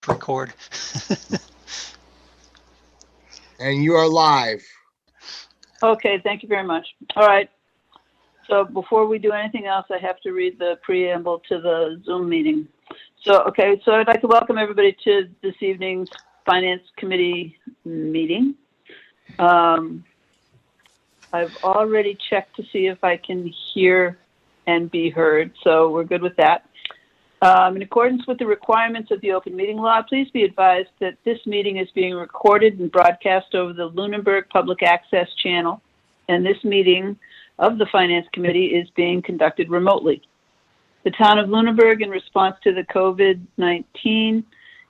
record. And you are live. Okay, thank you very much. All right. So before we do anything else, I have to read the preamble to the Zoom meeting. So I'd like to welcome everybody to this evening's Finance Committee meeting. I've already checked to see if I can hear and be heard, so we're good with that. In accordance with the requirements of the open meeting law, please be advised that this meeting is being recorded and broadcast over the Lunenburg Public Access Channel, and this meeting of the Finance Committee is being conducted remotely. The town of Lunenburg, in response to the COVID-19,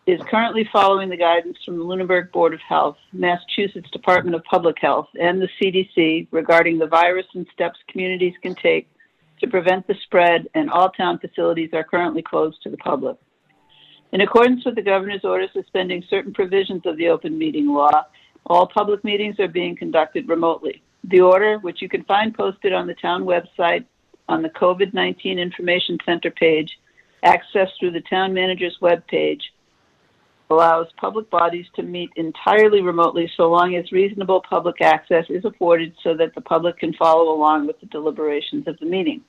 is currently following the guidance from the Lunenburg Board of Health, Massachusetts Department of Public Health, and the CDC regarding the virus and steps communities can take to prevent the spread, and all town facilities are currently closed to the public. In accordance with the governor's order suspending certain provisions of the open meeting law, all public meetings are being conducted remotely. The order, which you can find posted on the town website on the COVID-19 Information Center page, accessed through the town manager's webpage, allows public bodies to meet entirely remotely so long as reasonable public access is afforded so that the public can follow along with the deliberations of the meeting.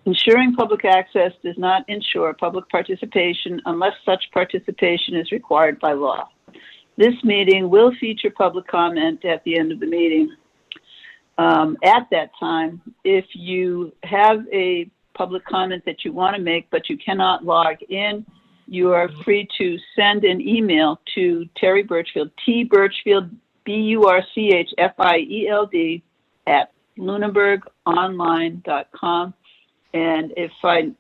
Ensuring public access does not ensure public participation unless such participation is required by law. This meeting will feature public comment at the end of the meeting. At that time, if you have a public comment that you want to make but you cannot log in, you are free to send an email to Terry Birchfield, T. Birchfield, BURCHFIELD, at lunenburgonline.com. And if I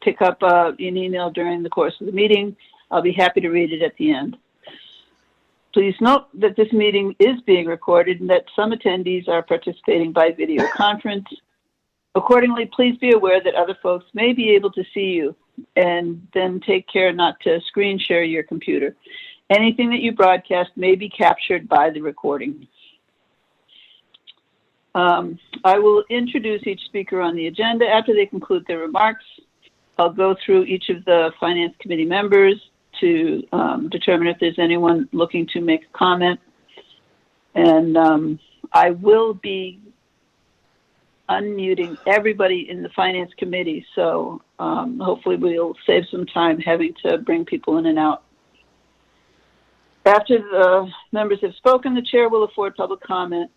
pick up an email during the course of the meeting, I'll be happy to read it at the end. Please note that this meeting is being recorded and that some attendees are participating by video conference. Accordingly, please be aware that other folks may be able to see you, and then take care not to screen share your computer. Anything that you broadcast may be captured by the recording. I will introduce each speaker on the agenda. After they conclude their remarks, I'll go through each of the Finance Committee members to determine if there's anyone looking to make a comment. And I will be unmuting everybody in the Finance Committee, so hopefully we'll save some time having to bring people in and out. After the members have spoken, the chair will afford public comment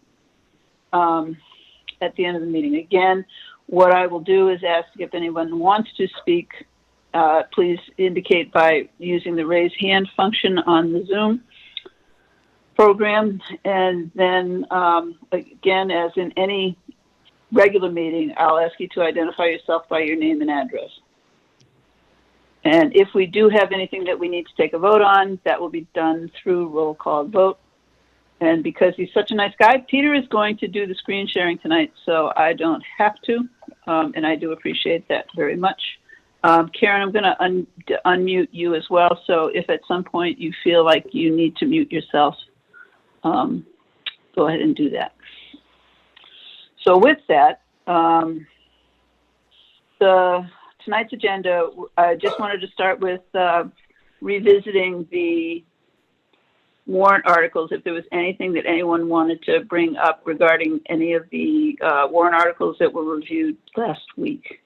at the end of the meeting. Again, what I will do is ask if anyone wants to speak, please indicate by using the raise hand function on the Zoom program. And then again, as in any regular meeting, I'll ask you to identify yourself by your name and address. And if we do have anything that we need to take a vote on, that will be done through roll call vote. And because he's such a nice guy, Peter is going to do the screen sharing tonight, so I don't have to, and I do appreciate that very much. Karen, I'm going to unmute you as well, so if at some point you feel like you need to mute yourself, go ahead and do that. So with that, tonight's agenda, I just wanted to start with revisiting the warrant articles, if there was anything that anyone wanted to bring up regarding any of the warrant articles that were reviewed last week.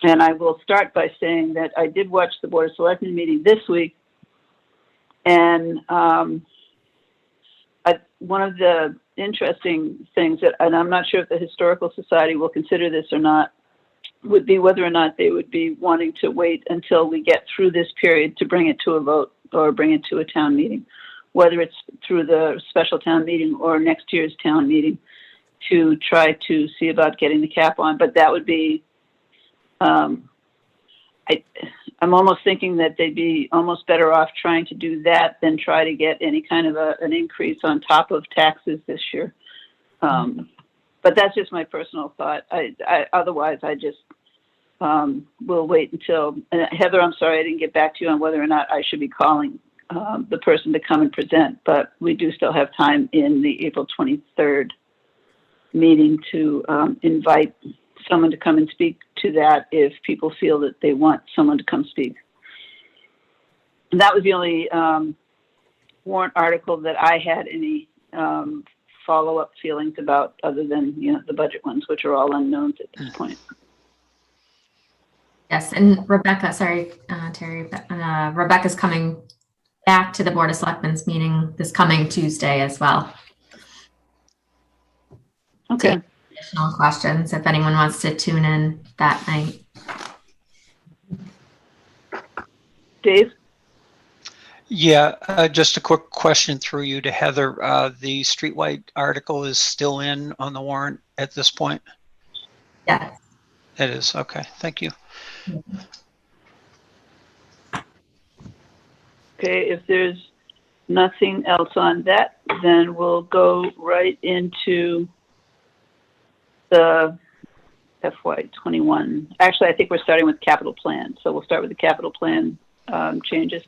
And I will start by saying that I did watch the Board of Selectmen meeting this week, and one of the interesting things that, and I'm not sure if the Historical Society will consider this or not, would be whether or not they would be wanting to wait until we get through this period to bring it to a vote or bring it to a town meeting, whether it's through the special town meeting or next year's town meeting, to try to see about getting the cap on. But that would be, I'm almost thinking that they'd be almost better off trying to do that than try to get any kind of an increase on top of taxes this year. But that's just my personal thought. Otherwise, I just will wait until, Heather, I'm sorry I didn't get back to you on whether or not I should be calling the person to come and present, but we do still have time in the April 23rd meeting to invite someone to come and speak to that if people feel that they want someone to come speak. And that was the only warrant article that I had any follow-up feelings about, other than, the budget ones, which are all unknowns at this point. Yes, and Rebecca, sorry, Terry, Rebecca's coming back to the Board of Selectmen's meeting this coming Tuesday as well. Okay. Additional questions if anyone wants to tune in that night. Dave? Yeah, just a quick question through you to Heather. The streetlight article is still in on the warrant at this point? Yes. It is. Okay, thank you. Okay, if there's nothing else on that, then we'll go right into the FY21. Actually, I think we're starting with capital plan. So we'll start with the capital plan changes.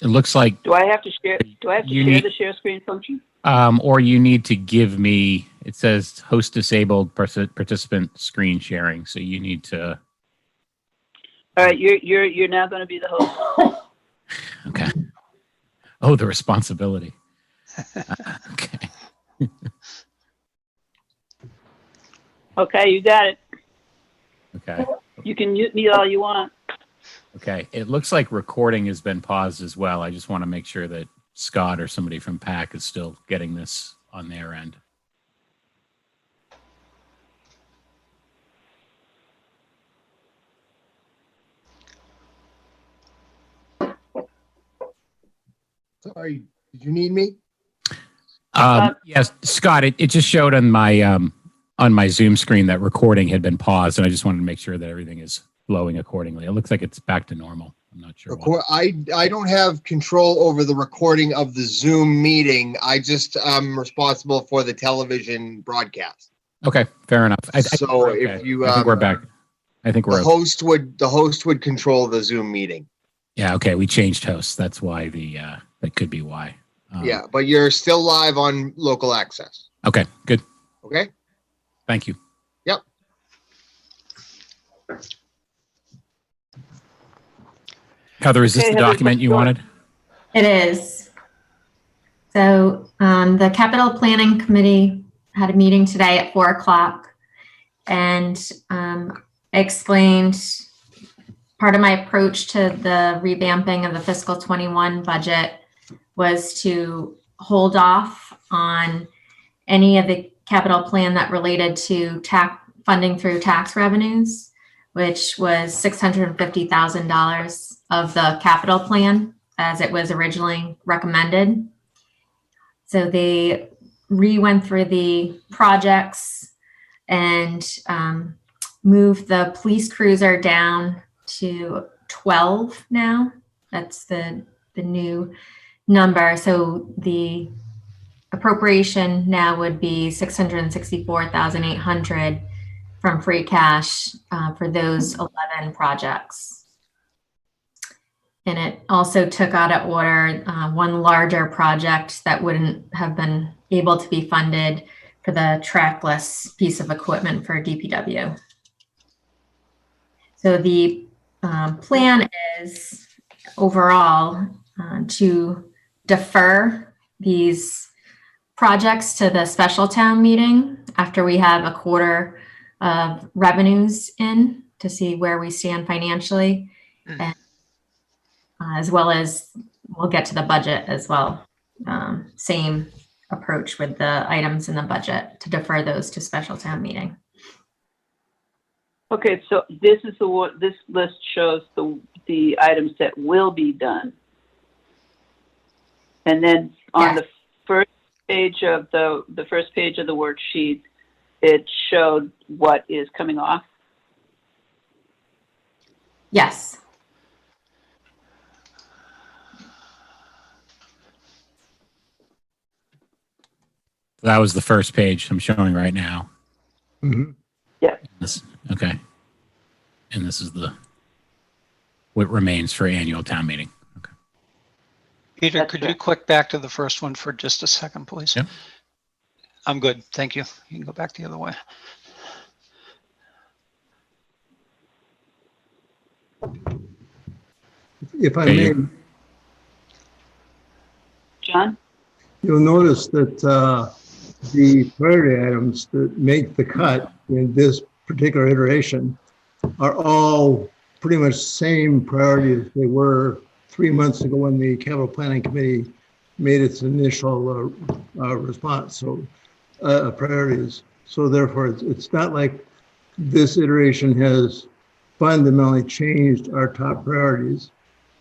It looks like, Do I have to share? Do I have to You share need- the share screen function? or you need to give me, it says host disabled participant screen sharing. So you need to, All right, you're now going to be the host. okay. Oh, the responsibility. Okay. Okay, you got it. Okay. You can mute me all you want. Okay. It looks like recording has been paused as well. I just want to make sure that Scott or somebody from PAC is still getting this on their end. Sorry, did you need me? Yes, Scott, it just showed on my Zoom screen that recording had been paused, and I just wanted to make sure that everything is flowing accordingly. It looks like it's back to normal. I'm not sure why. I don't have control over the recording of the Zoom meeting. I just am responsible for the television broadcast. Okay, fair enough. I think So we're if okay. you, I think we're back. I think we're okay. The host would control the Zoom meeting. Yeah, okay. We changed hosts. That's why that could be why. Yeah, but you're still live on local access. Okay, good. Okay. Thank you. Yep. Heather, is this Okay, the Heather, document you go. wanted? It is. So the Capital Planning Committee had a meeting today at 4:00 and explained part of my approach to the revamping of the fiscal 21 budget was to hold off on any of the capital plan that related to tax funding through tax revenues, which was $650,000 of the capital plan as it was originally recommended. So they went through the projects and moved the police cruiser down to 12 now. That's the new number. So the appropriation now would be $664,800 from free cash for those 11 projects. And it also took out of order one larger project that wouldn't have been able to be funded for the trackless piece of equipment for DPW. So the plan is overall to defer these projects to the special town meeting after we have a quarter of revenues in to see where we stand financially, and as well as we'll get to the budget as well. Same approach with the items in the budget to defer those to special town meeting. Okay, so this is this list shows the items that will be done. And then on the first page of the first page of the worksheet, it showed what is coming off. Yes. That was the first page I'm showing right now. Yeah. Okay. And this is what remains for annual town meeting. Okay. Peter, That's could you correct. click back to the first one for just a second, please? Yep. I'm good. Thank you. You can go back the other way. if I Okay, may, John? you'll notice that the priority items that make the cut in this particular iteration are all pretty much same priority as they were 3 months ago when the capital planning committee made its initial response. So priorities. So therefore, it's not like this iteration has fundamentally changed our top priorities.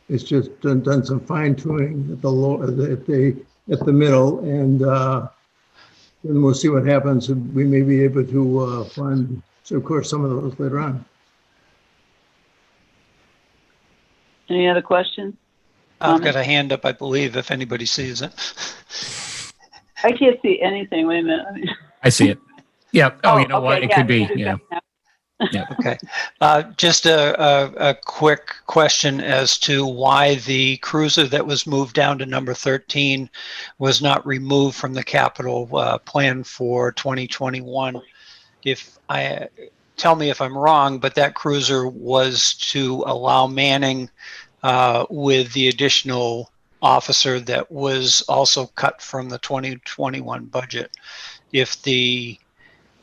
It's just done some fine tuning at the middle, and then we'll see what happens. We may be able to fund, so of course, some of those later on. Any other questions? I've got a hand up, I believe, if anybody sees it. I can't see anything. Wait a minute. I see it. Yeah. Oh, you know okay, what? It yeah, could be. you Yeah. got it Okay. Just a quick question as to why the cruiser that was moved down to number 13 was not removed from the capital plan for 2021. Tell me if I'm wrong, but that cruiser was to allow manning with the additional officer that was also cut from the 2021 budget. If the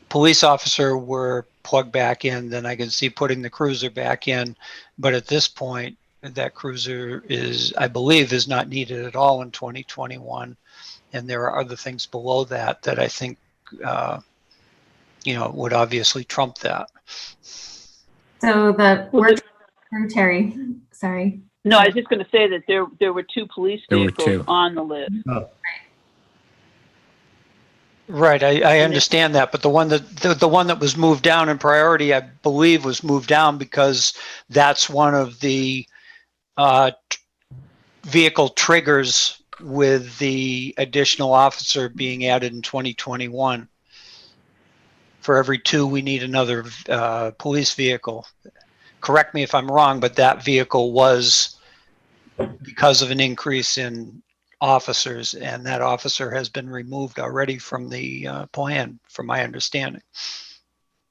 police officer were plugged back in, then I can see putting the cruiser back in. But at this point, that cruiser I believe, is not needed at all in 2021. And there are other things below that I think, would obviously trump that. So the work, Terry, sorry. No, I was just going to say that there were 2 police There were vehicles 2. on the list. Right, I understand that, but the one that was moved down in priority, I believe, was moved down because that's one of the vehicle triggers with the additional officer being added in 2021. For every 2, we need another police vehicle. Correct me if I'm wrong, but that vehicle was because of an increase in officers, and that officer has been removed already from the plan, from my understanding.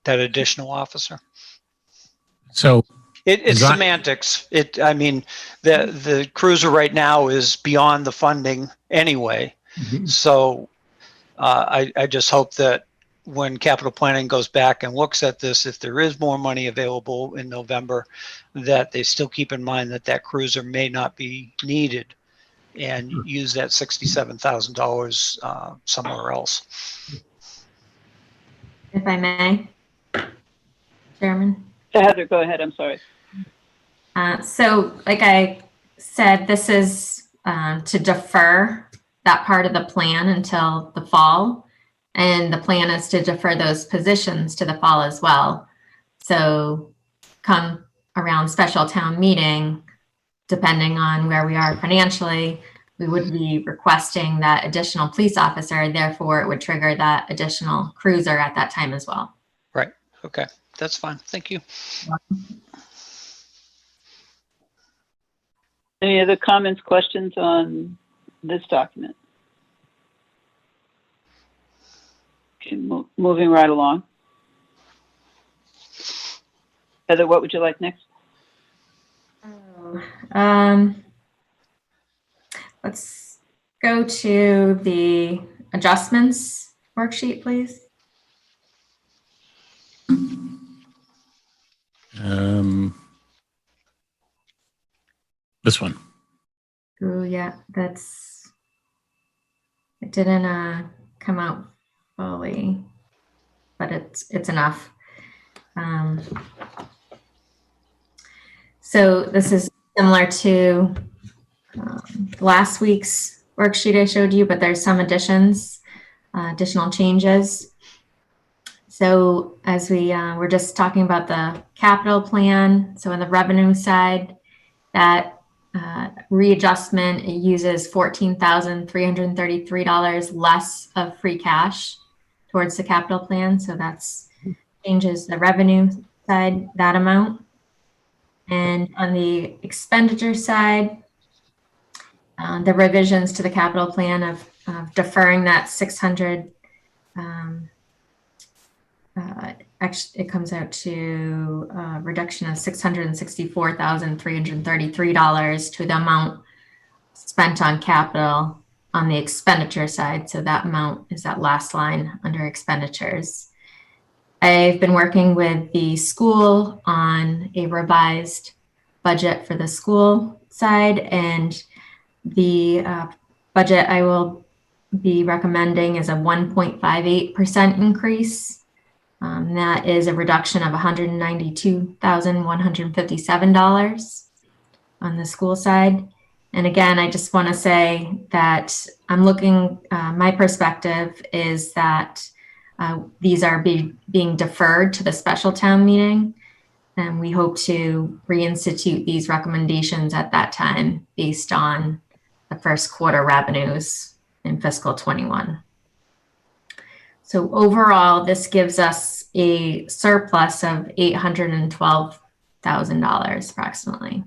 That additional officer. So It's semantics. The cruiser right now is beyond the funding anyway. Mhm. So I just hope that when capital planning goes back and looks at this, if there is more money available in November, that they still keep in mind that cruiser may not be needed and use that $67,000 somewhere else. If I may, Chairman. Heather, go ahead. I'm sorry. So like I said, this is to defer that part of the plan until the fall. And the plan is to defer those positions to the fall as well. So come around special town meeting, depending on where we are financially, we would be requesting that additional police officer. Therefore, it would trigger that additional cruiser at that time as well. Right. Okay. That's fine. Thank you. Any other comments, questions on this document? Okay, moving right along. Heather, what would you like next? Let's go to the adjustments worksheet, please. This one. Oh yeah, it didn't come out fully, but it's enough. So this is similar to last week's worksheet I showed you, but there's some additional changes. So as we were just talking about the capital plan, so on the revenue side, that readjustment, it uses $14,333 less of free cash towards the capital plan. So that's changes the revenue side, that amount. And on the expenditure side, the revisions to the capital plan of deferring that $600,000 actually, it comes out to a reduction of $664,333 to the amount spent on capital on the expenditure side. So that amount is that last line under expenditures. I've been working with the school on a revised budget for the school side, and the budget I will be recommending is a 1.58% increase. That is a reduction of $192,157 on the school side. And again, I just want to say that I'm looking, my perspective is that these are being deferred to the special town meeting. And we hope to reinstitute these recommendations at that time based on the first quarter revenues in fiscal 21. So overall, this gives us a surplus of $812,000 approximately.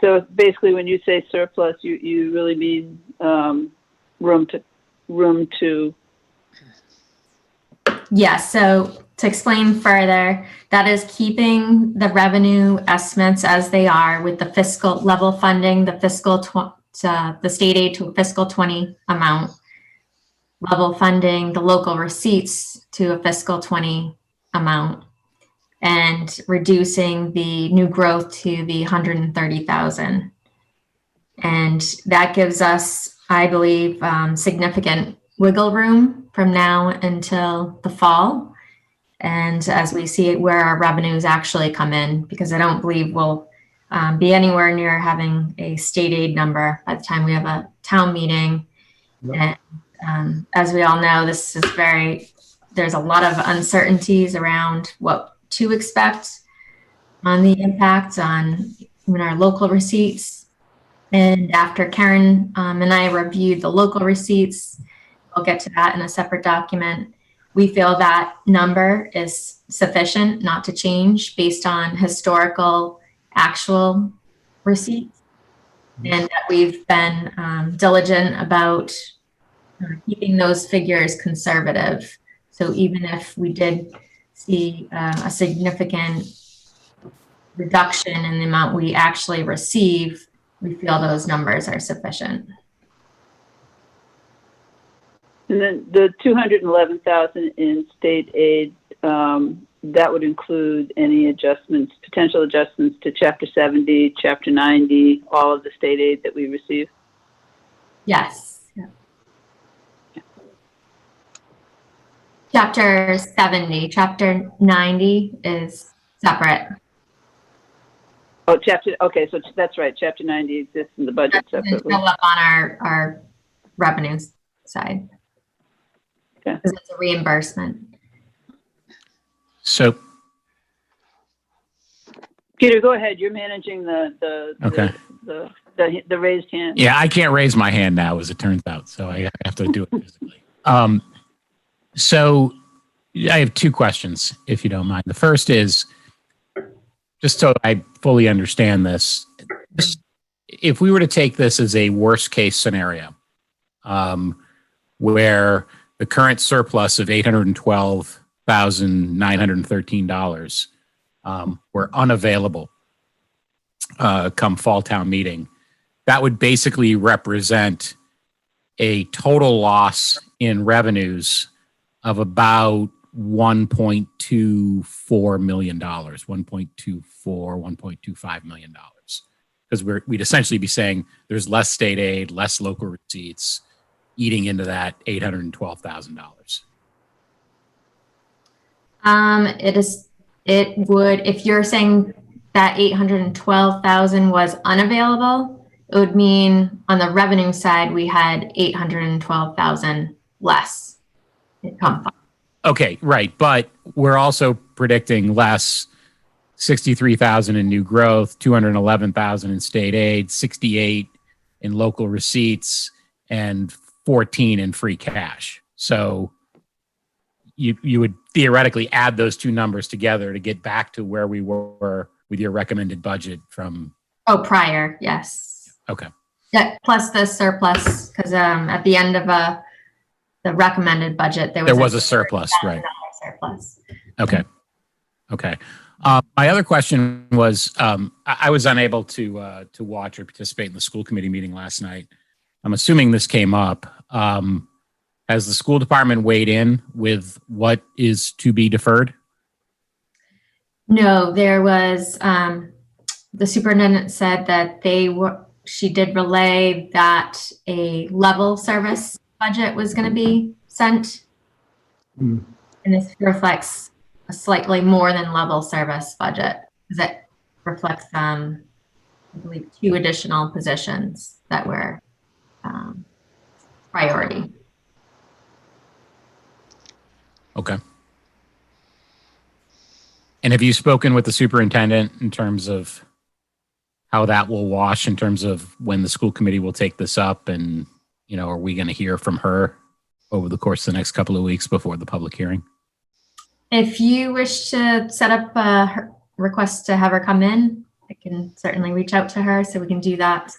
So basically, when you say surplus, you really mean room to. Yes, so to explain further, that is keeping the revenue estimates as they are with the fiscal level funding, the state aid to fiscal 20 amount, level funding the local receipts to a fiscal 20 amount, and reducing the new growth to the 130,000. And that gives us, I believe, significant wiggle room from now until the fall. And as we see where our revenues actually come in, because I don't believe we'll be anywhere near having a state aid number by the time we have a town meeting. Yep. And as we all know, this is there's a lot of uncertainties around what to expect on the impact on our local receipts. And after Karen and I reviewed the local receipts, I'll get to that in a separate document. We feel that number is sufficient not to change based on historical actual receipts, and that we've been diligent about keeping those figures conservative. So even if we did see a significant reduction in the amount we actually receive, we feel those numbers are sufficient. And then the 211,000 in state aid, that would include any adjustments, potential adjustments to Chapter 70, Chapter 90, all of the state aid that we receive? Yes. Chapter 70, Chapter 90 is separate. Oh, okay, so that's right, Chapter 90 exists in the budget separately. Show up on our revenues side. Okay. Because it's a reimbursement. So, Peter, go ahead. You're managing the raised hand. yeah, I can't raise my hand now, as it turns out, so I have to do it physically. So I have two questions, if you don't mind. The first is, just so I fully understand this, if we were to take this as a worst case scenario, where the current surplus of $812,913 were unavailable come fall town meeting, that would basically represent a total loss in revenues of about $1.24 million, $1.25 million. Because we'd essentially be saying there's less state aid, less local receipts, eating into that $812,000. It would, if you're saying that 812,000 was unavailable, it would mean on the revenue side, we had 812,000 less. Okay, right. But we're also predicting less 63,000 in new growth, 211,000 in state aid, 68 in local receipts, and 14 in free cash. So you would theoretically add those two numbers together to get back to where we were with your recommended budget from. Oh, prior, yes. Okay. Yeah, plus the surplus, because at the end of a the recommended budget, There was a surplus, right? surplus. Okay. Okay. My other question was, I was unable to watch or participate in the school committee meeting last night. I'm assuming this came up. Has the school department weighed in with what is to be deferred? No, there was, the superintendent said that she did relay that a level service budget was going to be sent. Hmm. And this reflects a slightly more than level service budget, because it reflects, I believe, 2 additional positions that were priority. Okay. And have you spoken with the superintendent in terms of how that will wash in terms of when the school committee will take this up? And, are we going to hear from her over the course of the next couple of weeks before the public hearing? If you wish to set up a request to have her come in, I can certainly reach out to her so we can do that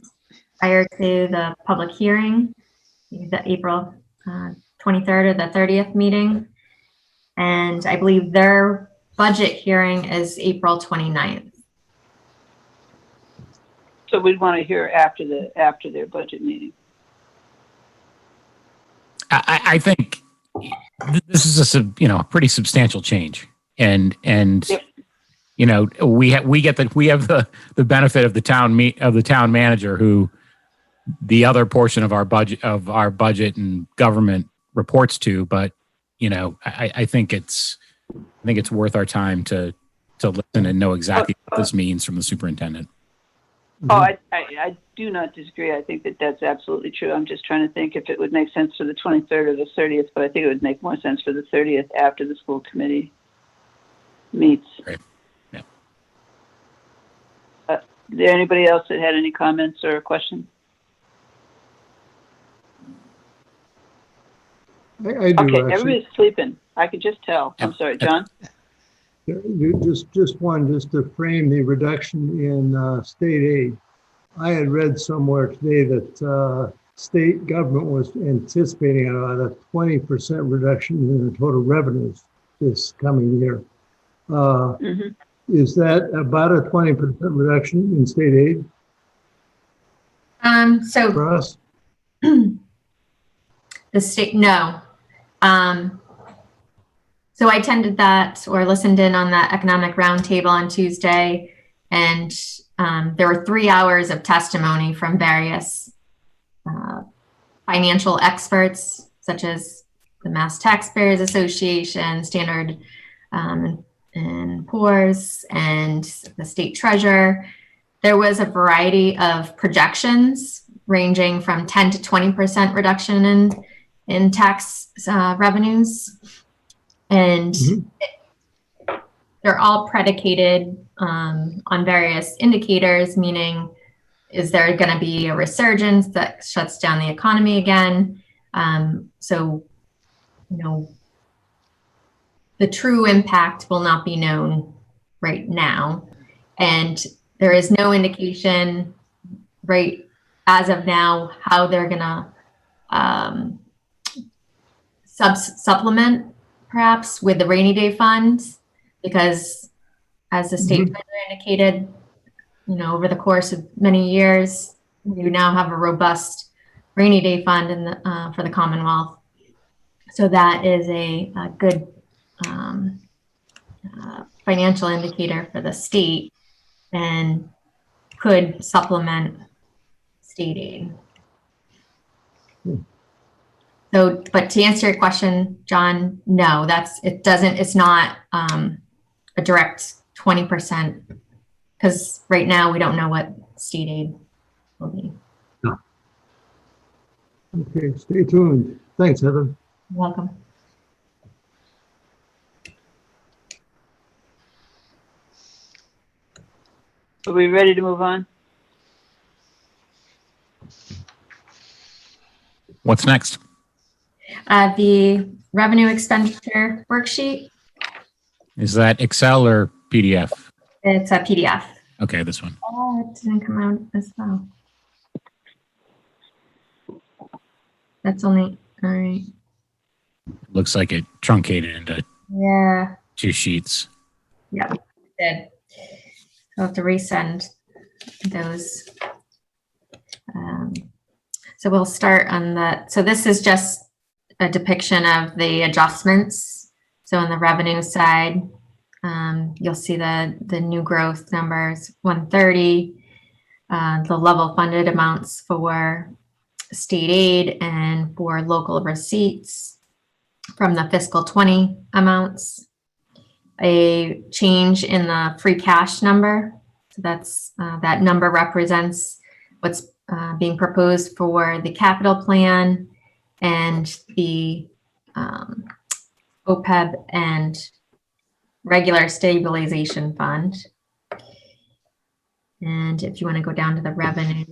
prior to the public hearing, the April 23rd or the 30th meeting. And I believe their budget hearing is April 29th. So we'd want to hear after their budget meeting. I think this is a pretty substantial change, and Yep. we have the benefit of the town manager, who the other portion of our budget and government reports to. But I think it's worth our time to listen and know exactly what this means from the superintendent. Oh, I do not disagree. I think that that's absolutely true. I'm just trying to think if it would make sense for the 23rd or the 30th, but I think it would make more sense for the 30th after the school committee meets. Great. Yeah. Is there anybody else that had any comments or questions? I do Okay, actually. everybody's sleeping. I could just tell. I'm sorry, John? Just to frame the reduction in state aid. I had read somewhere today that state government was anticipating about a 20% reduction in the total revenues this coming year. Mhm. Is that about a 20% reduction in state aid So for us? the state, no. So I attended that or listened in on that economic roundtable on Tuesday, and there were 3 hours of testimony from various financial experts, such as the Mass Taxpayers Association, Standard and Poor's, and the state treasurer. There was a variety of projections ranging from 10 to 20% reduction in tax revenues. And they're all predicated on various indicators, meaning, is there going to be a resurgence that shuts down the economy again? So, the true impact will not be known right now. And there is no indication right as of now how they're going to supplement perhaps with the rainy day funds, because as the state treasurer indicated, over the course of many years, we now have a robust rainy day fund for the Commonwealth. So that is a good financial indicator for the state and could supplement state aid. So, but to answer your question, John, no, it's not a direct 20%, because right now we don't know what state aid will be. Okay, stay tuned. Thanks, Heather. You're welcome. Are we ready to move on? What's next? The revenue expenditure worksheet, Is that Excel or PDF? it's a PDF. Okay, this one. Oh, it didn't come out as well. That's only, all right. Looks like it truncated into Yeah. 2 sheets. Yeah, did. I'll have to resend those. So we'll start on so this is just a depiction of the adjustments. So on the revenue side, you'll see the new growth numbers, 130, the level funded amounts for state aid and for local receipts from the fiscal 20 amounts. A change in the free cash number. So that's that number represents what's being proposed for the capital plan and the OPEB and regular stabilization fund. And if you want to go down to the revenue.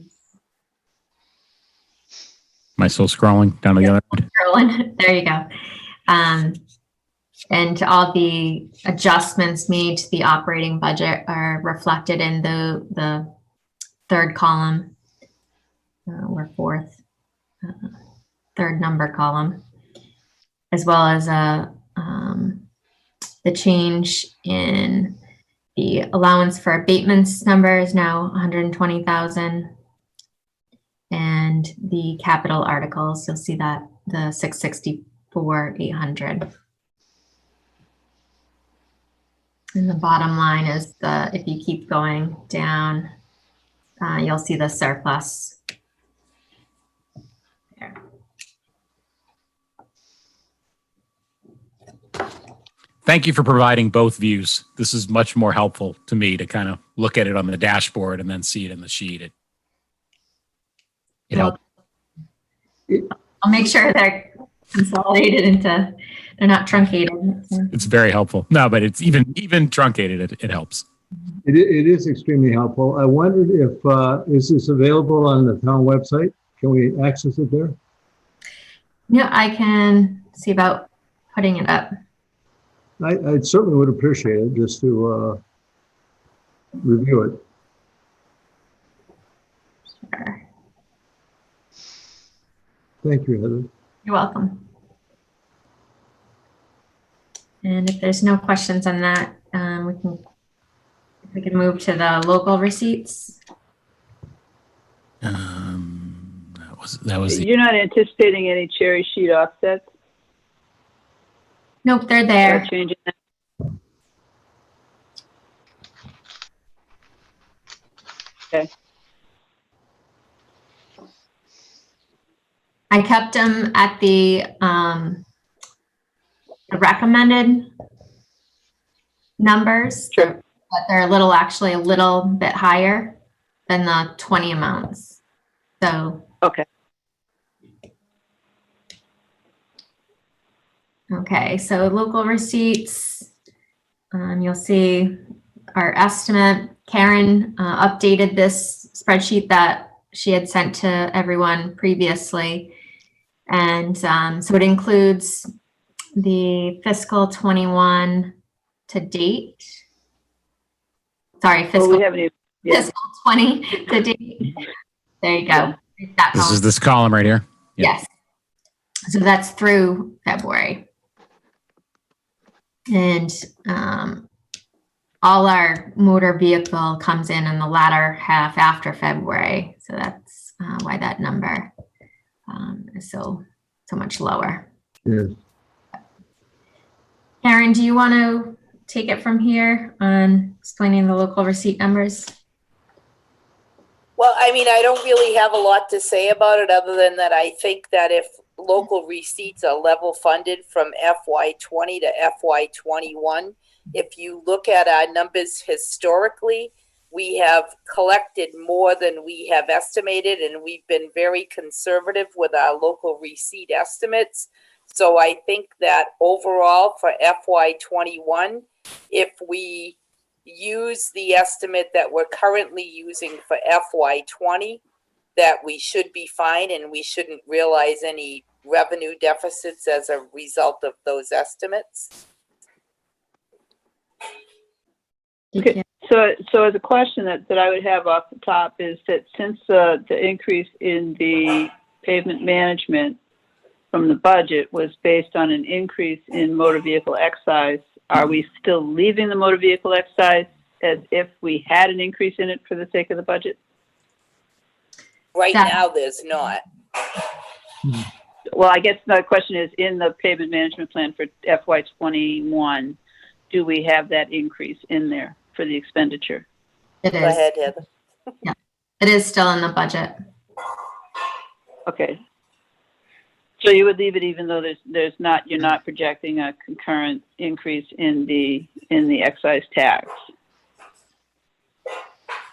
Am I still scrolling down to the other end? There you go. And all the adjustments made to the operating budget are reflected in the third column or fourth, third number column, as well as the change in the allowance for abatements number is now 120,000. And the capital articles, you'll see that the 664,800. And the bottom line is if you keep going down, you'll see the surplus there. Thank you for providing both views. This is much more helpful to me to kind of look at it on the dashboard and then see it in the sheet. It helps. I'll make sure they're consolidated into, they're not truncated. It's very helpful. No, but it's even truncated. It helps. It is extremely helpful. I wondered if, is this available on the town website? Can we access it there? Yeah, I can see about putting it up. I certainly would appreciate it just to review it. Sure. Thank you, Heather. You're welcome. And if there's no questions on that, we can move to the local receipts. That was the, You're not anticipating any cherry sheet offsets? Nope, they're there. Or changing that? Okay. I kept them at the recommended numbers. Sure. But they're actually a little bit higher than the 20 amounts. So. Okay. Okay, so local receipts, you'll see our estimate. Karen updated this spreadsheet that she had sent to everyone previously. And so it includes the fiscal 21 to date. Sorry, fiscal, Well, we haven't even, yeah. fiscal 20 to date. There you go. That this column. is this column right here. Yeah. Yes. So that's through February. And all our motor vehicle comes in the latter half after February. So that's why that number is so much lower. Yes. Karen, do you want to take it from here on explaining the local receipt numbers? Well, I mean, I don't really have a lot to say about it other than that I think that if local receipts are level funded from FY20 to FY21, if you look at our numbers historically, we have collected more than we have estimated, and we've been very conservative with our local receipt estimates. So I think that overall for FY21, if we use the estimate that we're currently using for FY20, that we should be fine and we shouldn't realize any revenue deficits as a result of those estimates. Okay. So as a question that I would have off the top is that since the increase in the pavement management from the budget was based on an increase in motor vehicle excise. Are we still leaving the motor vehicle excise as if we had an increase in it for the sake of the budget? Right That- now, there's not. Well, I guess the question is, in the pavement management plan for FY21, do we have that increase in there for the expenditure? It Go is. ahead, Heather. It is still in the budget. Okay. So you would leave it even though there's not, you're not projecting a concurrent increase in the excise tax,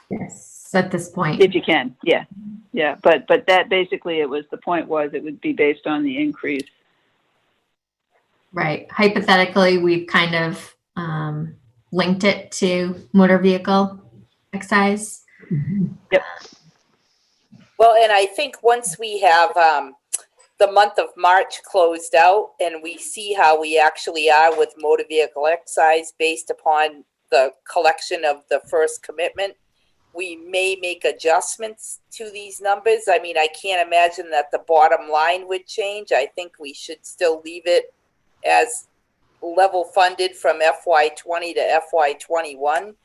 Yes, at this point. if you can, yeah. Yeah, but that basically the point was it would be based on the increase. Right. Hypothetically, we've kind of linked it to motor vehicle excise. Well, and I think once we have the month of March closed out and we see how we actually are with motor vehicle excise based upon the collection of the first commitment, we may make adjustments to these numbers. I mean, I can't imagine that the bottom line would change. I think we should still leave it as level funded from FY20 to FY21,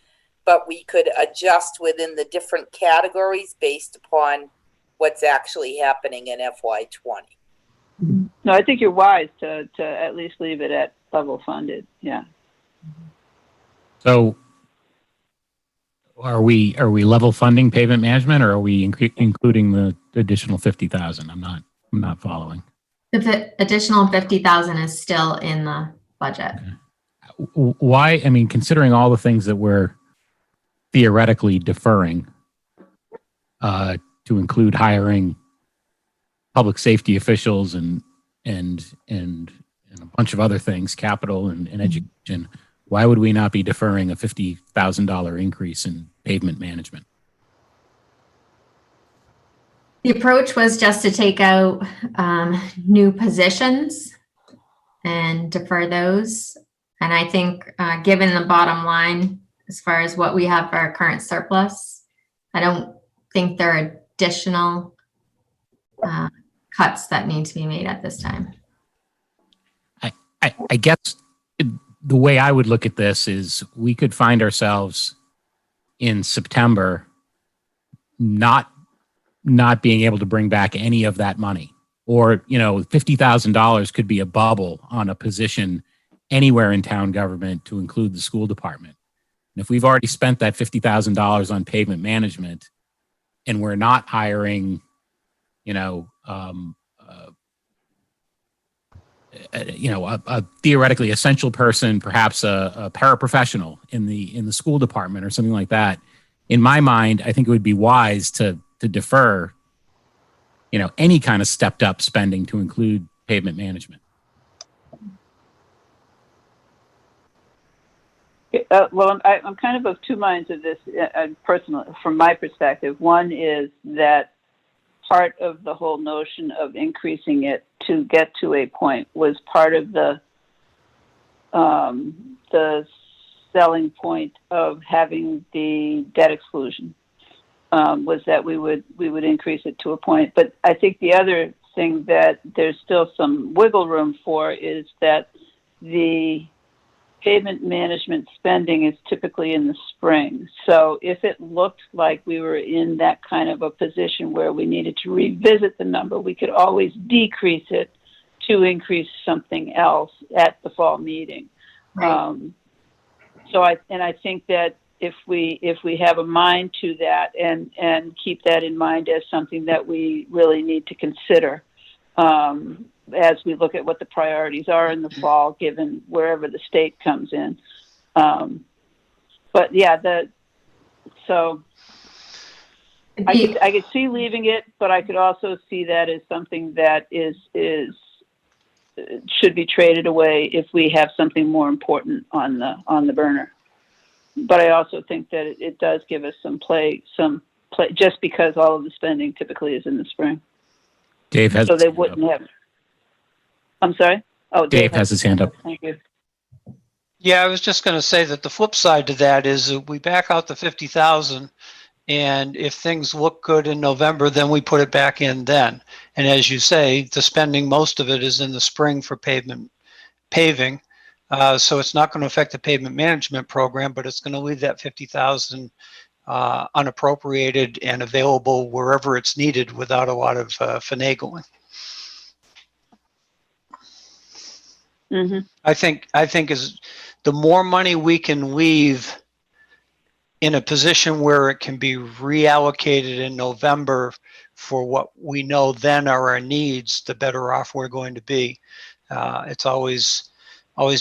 but we could adjust within the different categories based upon what's actually happening in FY20. No, I think you're wise to at least leave it at level funded, yeah. So are we level funding pavement management, or are we including the additional 50,000? I'm not following. The additional 50,000 is still in the budget. Why? I mean, considering all the things that we're theoretically deferring, to include hiring public safety officials and a bunch of other things, capital and education, why would we not be deferring a $50,000 increase in pavement management? The approach was just to take out new positions and defer those. And I think given the bottom line, as far as what we have for our current surplus, I don't think there are additional cuts that need to be made at this time. I guess the way I would look at this is we could find ourselves in September not being able to bring back any of that money, or $50,000 could be a bubble on a position anywhere in town government to include the school department. And if we've already spent that $50,000 on pavement management and we're not hiring, a theoretically essential person, perhaps a paraprofessional in the school department or something like that, in my mind, I think it would be wise to defer, any kind of stepped up spending to include pavement management. Well, I'm kind of two minds of this personally, from my perspective. One is that part of the whole notion of increasing it to get to a point was part of the selling point of having the debt exclusion, was that we would increase it to a point. But I think the other thing that there's still some wiggle room for is that the pavement management spending is typically in the spring. So if it looked like we were in that kind of a position where we needed to revisit the number, we could always decrease it to increase something else at the fall meeting. Right. So I think that if we have a mind to that and keep that in mind as something that we really need to consider, as we look at what the priorities are in the fall, given wherever the state comes in. But yeah, so I could see leaving it, but I could also see that as something that should be traded away if we have something more important on the burner. But I also think that it does give us some play, just because all of the spending typically is in the spring. Dave has. So they wouldn't have. I'm sorry? Oh, Dave has his hand up. Thank you. Yeah, I was just going to say that the flip side to that is that we back out the 50,000 And if things look good in November, then we put it back in then. And as you say, the spending, most of it is in the spring for paving. So it's not going to affect the pavement management program, but it's going to leave that 50,000 unappropriated and available wherever it's needed without a lot of finagling. Mm-hmm. I think is the more money we can leave in a position where it can be reallocated in November for what we know then are our needs, the better off we're going to be. It's always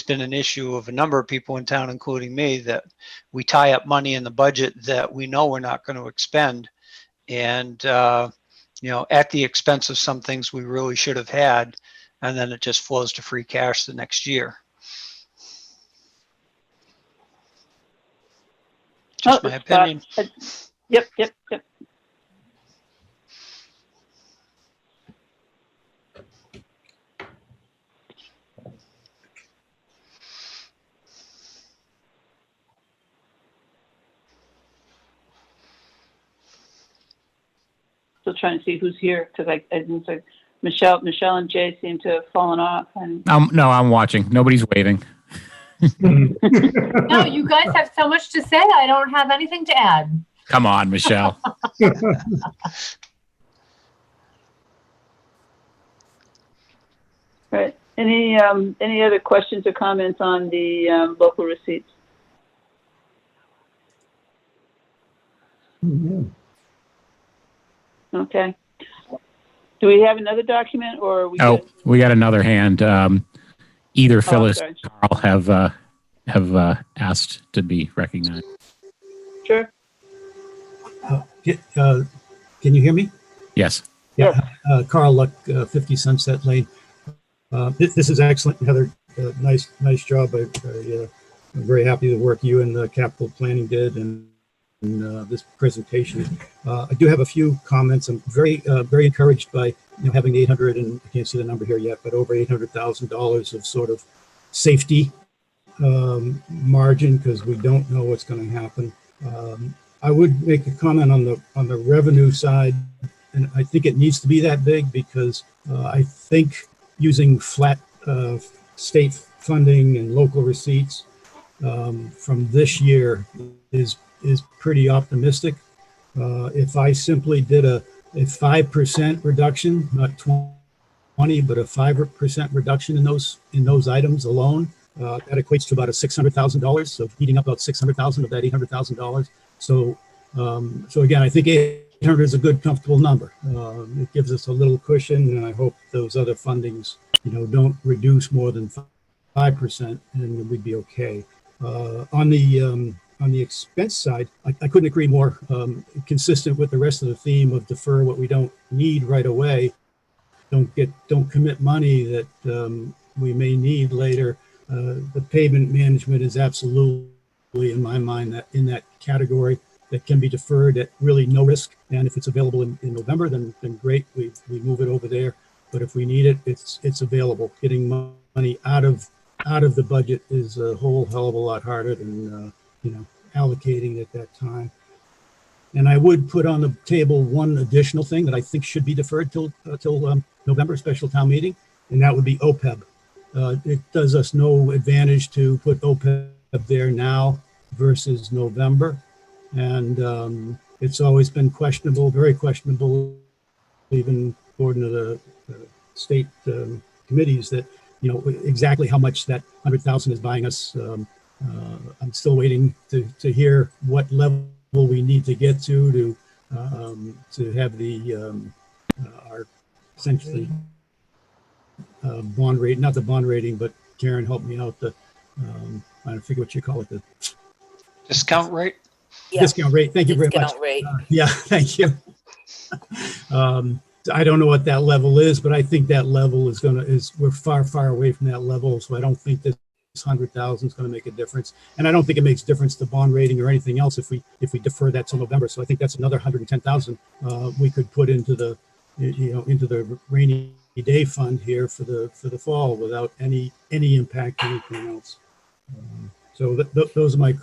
been an issue of a number of people in town, including me, that we tie up money in the budget that we know we're not going to expend, and at the expense of some things we really should have had, and then it just flows to free cash the next year. Just my opinion. Yep. Still trying to see who's here because I didn't say Michelle and Jay seem to have fallen off. And No, I'm watching. Nobody's waving. No, you guys have so much to say. I don't have anything to add. Come on, Michelle. right. Any other questions or comments on the local receipts? Yeah. Okay. Do we have another document or are we Oh, good? we got another hand. Either Phyllis sorry. or Carl have asked to be recognized. Sure. Can you hear me? Yes. Carl Luck, 50 Sunset Lane. This is excellent, Heather. Nice job. I'm very happy with the work you and the capital planning did and this presentation. I do have a few comments. I'm very encouraged by having 800, and I can't see the number here yet, but over $800,000 of sort of safety margin, because we don't know what's going to happen. I would make a comment on the revenue side, and I think it needs to be that big because I think using flat state funding and local receipts from this year is pretty optimistic. If I simply did a 5% reduction, not 20, but a 5% reduction in those items alone, that equates to about a $600,000. So eating up about 600,000 of that $800,000. So again, I think 800 is a good, comfortable number. It gives us a little cushion, and I hope those other fundings, don't reduce more than 5%, and we'd be okay. On the expense side, I couldn't agree more. Consistent with the rest of the theme of defer what we don't need right away. Don't commit money that we may need later. The pavement management is absolutely, in my mind, that in that category that can be deferred at really no risk. And if it's available in November, then great. We move it over there. But if we need it, it's available. Getting money out of the budget is a whole hell of a lot harder than allocating at that time. And I would put on the table one additional thing that I think should be deferred till November special town meeting, and that would be OPEB. It does us no advantage to put OPEB there now versus November, and it's always been questionable, very questionable, even according to the state committees, that exactly how much that 100,000 is buying us. I'm still waiting to hear what level we need to get to have the our essentially bond rate, not the bond rating, but Karen, help me out. I don't forget what you call it. The Discount rate? Yeah. discount rate. Thank you very much. Discount rate. Yeah, thank you. I don't know what that level is, but I think that level we're far away from that level. So I don't think this 100,000 is going to make a difference. And I don't think it makes difference to bond rating or anything else if we defer that till November. So I think that's another 110,000 we could put into the rainy day fund here for the fall without any impact on anything else. So those are my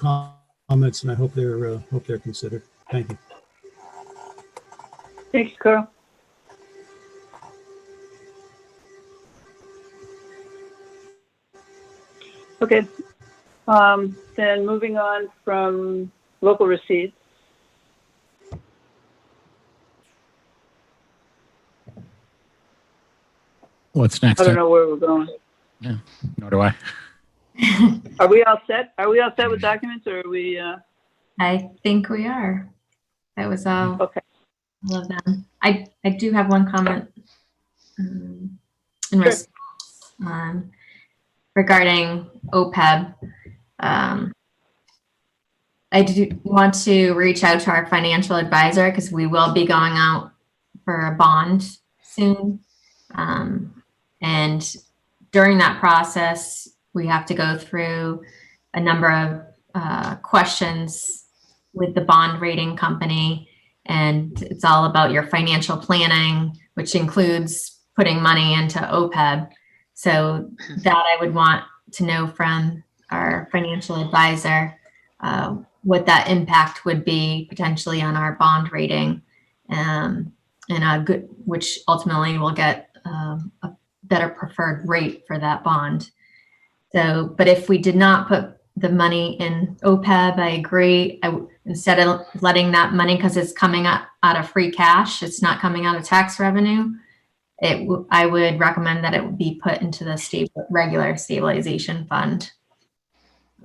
comments, and I hope they're considered. Thank you. Thanks, Carl. Okay, then moving on from local receipts. What's next? I don't know where we're going. Nor do I. Are we all set? Are we all set with documents, or are we, I think we are. That was all. Okay. All of them. I do have one comment in response regarding OPEB. I do want to reach out to our financial advisor because we will be going out for a bond soon. And during that process, we have to go through a number of questions with the bond rating company. And it's all about your financial planning, which includes putting money into OPEB. So that I would want to know from our financial advisor what that impact would be potentially on our bond rating, and which ultimately will get a better preferred rate for that bond. So, but if we did not put the money in OPEB, I agree. Instead of letting that money, because it's coming out of free cash, it's not coming out of tax revenue. I would recommend that it would be put into the regular stabilization fund.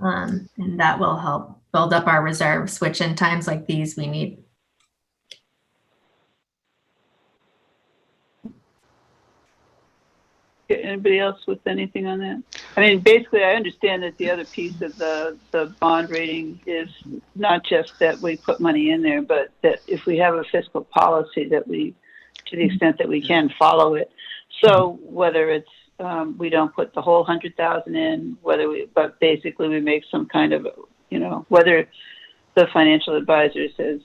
And that will help build up our reserves, which in times like these we need. Anybody else with anything on that? I mean, basically, I understand that the other piece of the bond rating is not just that we put money in there, but that if we have a fiscal policy that we, to the extent that we can, follow it. So whether it's we don't put the whole 100,000 in, but basically we make some kind of, whether the financial advisor says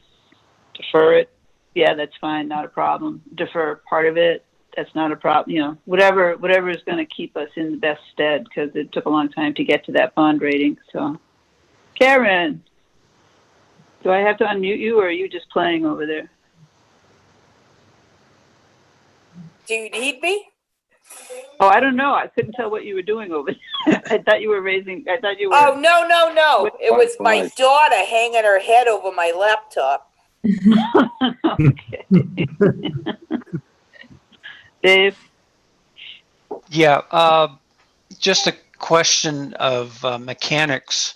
defer it, yeah, that's fine, not a problem. Defer part of it, that's not a problem. Whatever is going to keep us in the best stead, because it took a long time to get to that bond rating. So, Karen, do I have to unmute you, or are you just playing over there? Do you need me? Oh, I don't know. I couldn't tell what you were doing over there. I thought you were raising. I thought you were. Oh, no. It was my daughter hanging her head over my laptop. Okay. Dave? Yeah, just a question of mechanics.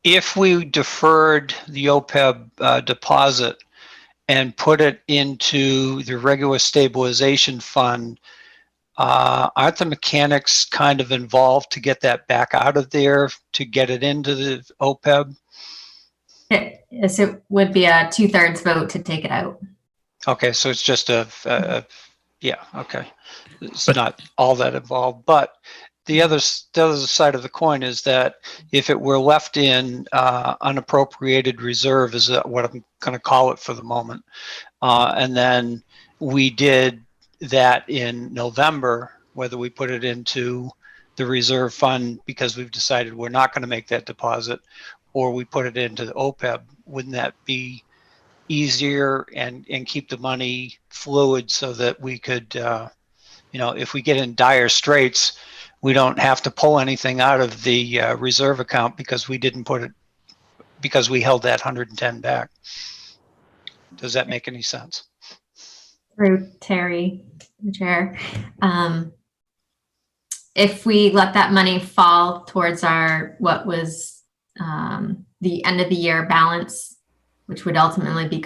If we deferred the OPEB deposit and put it into the regular stabilization fund, aren't the mechanics kind of involved to get that back out of there to get it into the OPEB? Yes, it would be a 2/3 vote to take it out. Okay, so it's just yeah, okay. It's not all that involved, but the other side of the coin is that if it were left in unappropriated reserve, is what I'm going to call it for the moment, and then we did that in November, whether we put it into the reserve fund because we've decided we're not going to make that deposit, or we put it into the OPEB, wouldn't that be easier and keep the money fluid so that we could, if we get in dire straits, we don't have to pull anything out of the reserve account because we didn't put it, because we held that 110 back. Does that make any sense? Through Terry, the chair. If we let that money fall towards what was the end of the year balance, which would ultimately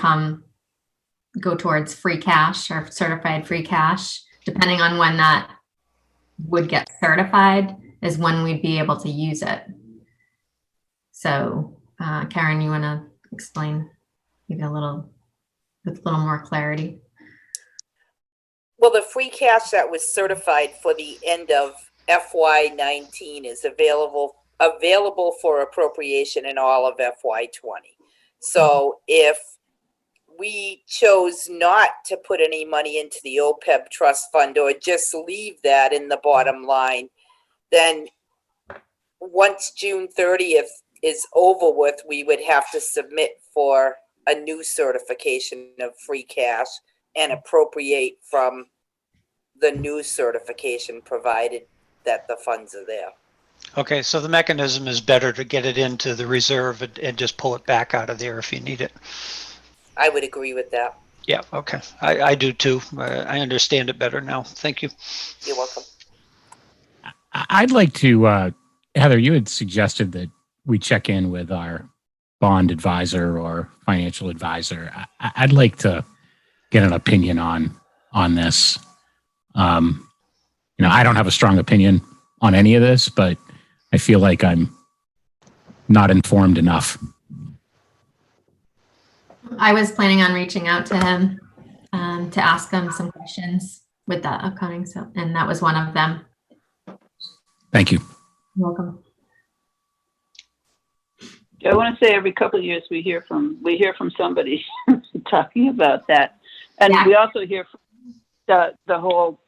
go towards free cash or certified free cash, depending on when that would get certified, is when we'd be able to use it. So, Karen, you want to explain maybe with a little more clarity? Well, the free cash that was certified for the end of FY19 is available for appropriation in all of FY20. So if we chose not to put any money into the OPEB trust fund or just leave that in the bottom line, then once June 30th is over with, we would have to submit for a new certification of free cash and appropriate from the new certification, provided that the funds are there. Okay, so the mechanism is better to get it into the reserve and just pull it back out of there if you need it. I would agree with that. Yeah, okay. I do too. I understand it better now. Thank you. You're welcome. I'd like to, Heather, you had suggested that we check in with our bond advisor or financial advisor. I'd like to get an opinion on this. I don't have a strong opinion on any of this, but I feel like I'm not informed enough. I was planning on reaching out to him to ask him some questions with that upcoming, and that was one of them. Thank you. You're welcome. I want to say every couple of years we hear from somebody talking about that, and Yeah. we also hear from the whole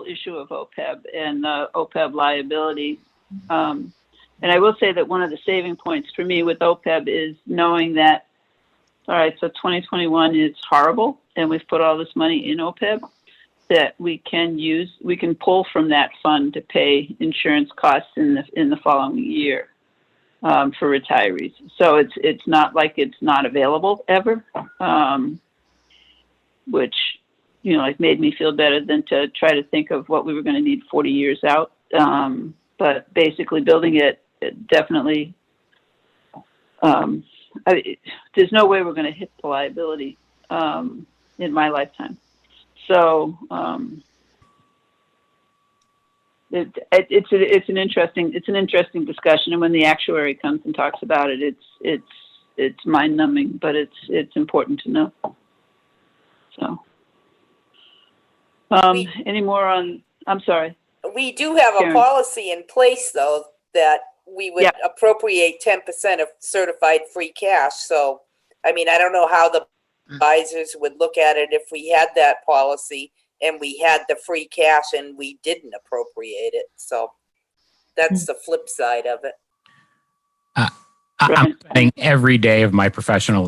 issue of OPEB and OPEB liability. And I will say that one of the saving points for me with OPEB is knowing that, all right, so 2021 is horrible, and we've put all this money in OPEB that we can pull from that fund to pay insurance costs in the following year for retirees. So it's not like it's not available ever, which it made me feel better than to try to think of what we were going to need 40 years out. But basically, building it definitely. There's no way we're going to hit the liability in my lifetime. So it's an interesting discussion, and when the actuary comes and talks about it, it's mind numbing, but it's important to know. So, any more on? I'm sorry. We do have a Karen. policy in place, though, that we would appropriate 10% of certified free cash. So, I mean, I don't know how the advisors would look at it if we had that policy and we had the free cash and we didn't appropriate it. So that's the flip side of it. I'm spending every hour of my professional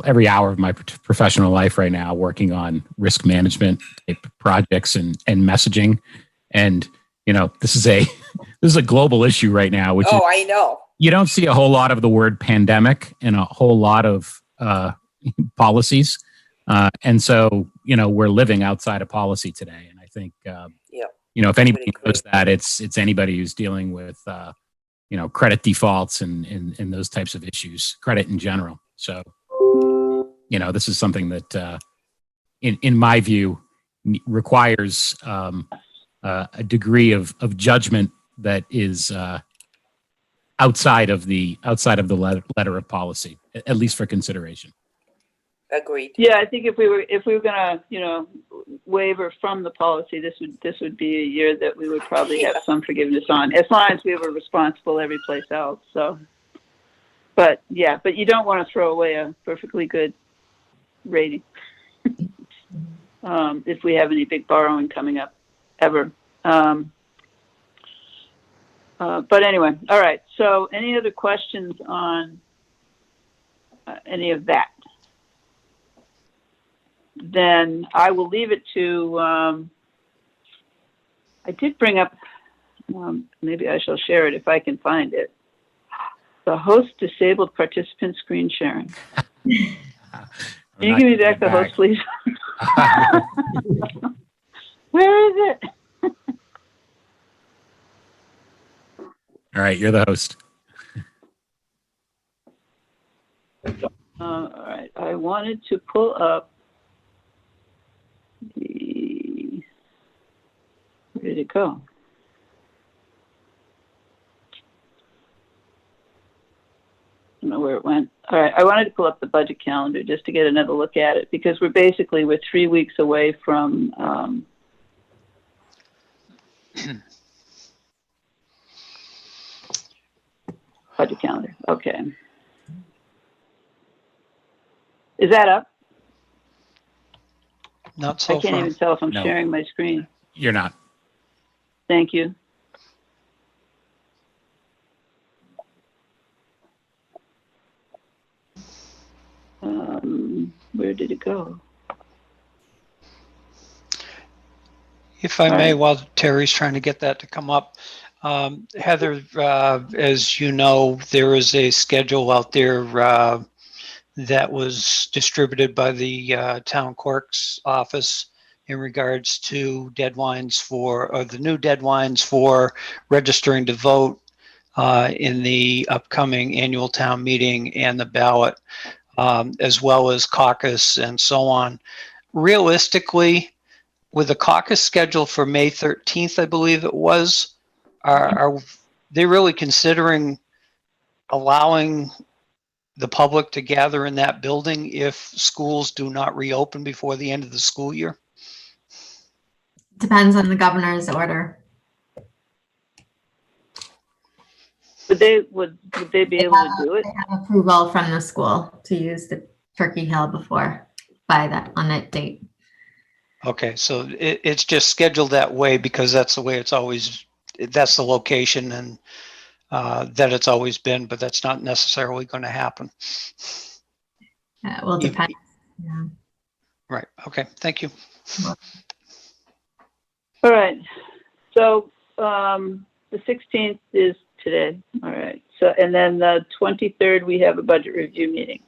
life right now working on risk management type projects and messaging. And, this is a global issue right now, which is, I know. You don't see a whole lot of the word pandemic in a whole lot of policies. And so, we're living outside of policy today. And I think, if anybody knows that, it's anybody who's dealing with, credit defaults and those types of issues, credit in general. So, this is something that, in my view, requires a degree of judgment that is outside of the letter of policy, at least for consideration. Agreed. Yeah, I think if we were gonna, waiver from the policy, this would be a year that we would probably have some forgiveness on, as long as we were responsible every place else. So, but you don't want to throw away a perfectly good rating if we have any big borrowing coming up ever. But anyway, all right. So, any other questions on any of that? Then I will leave it to, I did bring up, maybe I shall share it if I can find it. The host disabled participant screen sharing. Can you give me back the host, please? Where is it? All right, you're the host. All right, I wanted to pull up where did it go? I don't know where it went. All right, I wanted to pull up the budget calendar just to get another look at it, because we're 3 weeks away from budget calendar. Okay. Is that up? Not so I can't far. even tell if I'm No. sharing my screen. You're not. Thank you. Where did it go? If I All may, right. while Terry's trying to get that to come up, Heather, as you know, there is a schedule out there that was distributed by the town clerk's office in regards to deadlines or the new deadlines for registering to vote in the upcoming annual town meeting and the ballot, as well as caucus and so on. Realistically, with the caucus scheduled for May 13th, I believe it was, are they really considering allowing the public to gather in that building if schools do not reopen before the end of the school year? Depends on the governor's order. Would they be able to do it? They have approval from the school to use the Turkey Hill on that date. Okay, so it's just scheduled that way because that's the way that's the location and that it's always been, but that's not necessarily going to happen. It will depend. Yeah. Right, okay, thank you. All right. So the 16th is today. All right. So, and then the 23rd, we have a budget review meeting.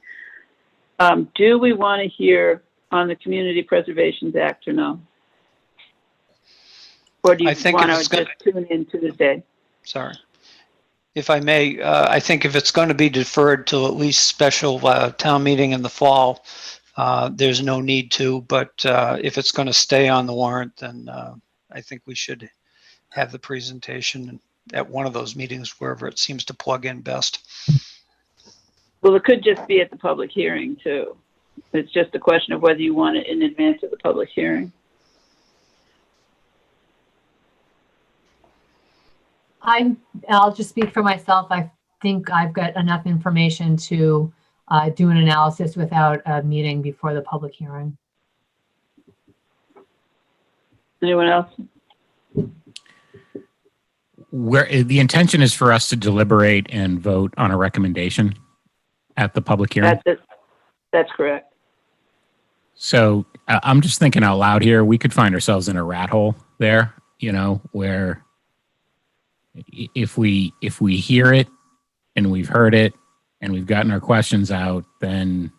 Do we want to hear on the Community Preservations Act or no? Or do you I think want if to it's just tune in Tuesday? Sorry. If I may, I think if it's going to be deferred till at least special town meeting in the fall, there's no need to, but if it's going to stay on the warrant, then I think we should have the presentation at one of those meetings, wherever it seems to plug in best. Well, it could just be at the public hearing too. It's just a question of whether you want it in advance of the public hearing. I'll just speak for myself. I think I've got enough information to do an analysis without a meeting before the public hearing. Anyone else? Where the intention is for us to deliberate and vote on a recommendation at the public hearing. That's correct. So I'm just thinking out loud here. We could find ourselves in a rat hole there, where if we hear it and we've heard it and we've gotten our questions out, then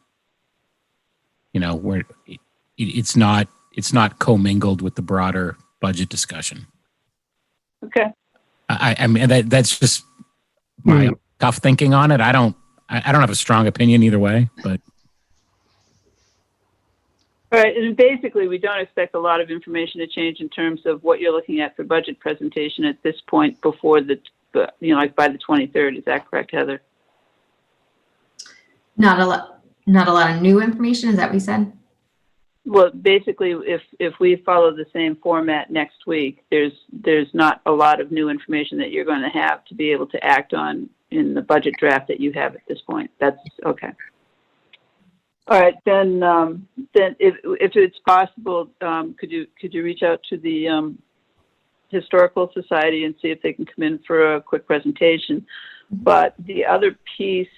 it's not commingled with the broader budget discussion. Okay. I mean that's just my tough thinking on it. I don't have a strong opinion either way, but. All right, and basically, we don't expect a lot of information to change in terms of what you're looking at for budget presentation at this point before like by the 23rd. Is that correct, Heather? Not a lot of new information. Is that what you said? Well, basically, if we follow the same format next week, there's not a lot of new information that you're going to have to be able to act on in the budget draft that you have at this point. That's okay. All right, then if it's possible, could you reach out to the Historical Society and see if they can come in for a quick presentation? But the other piece,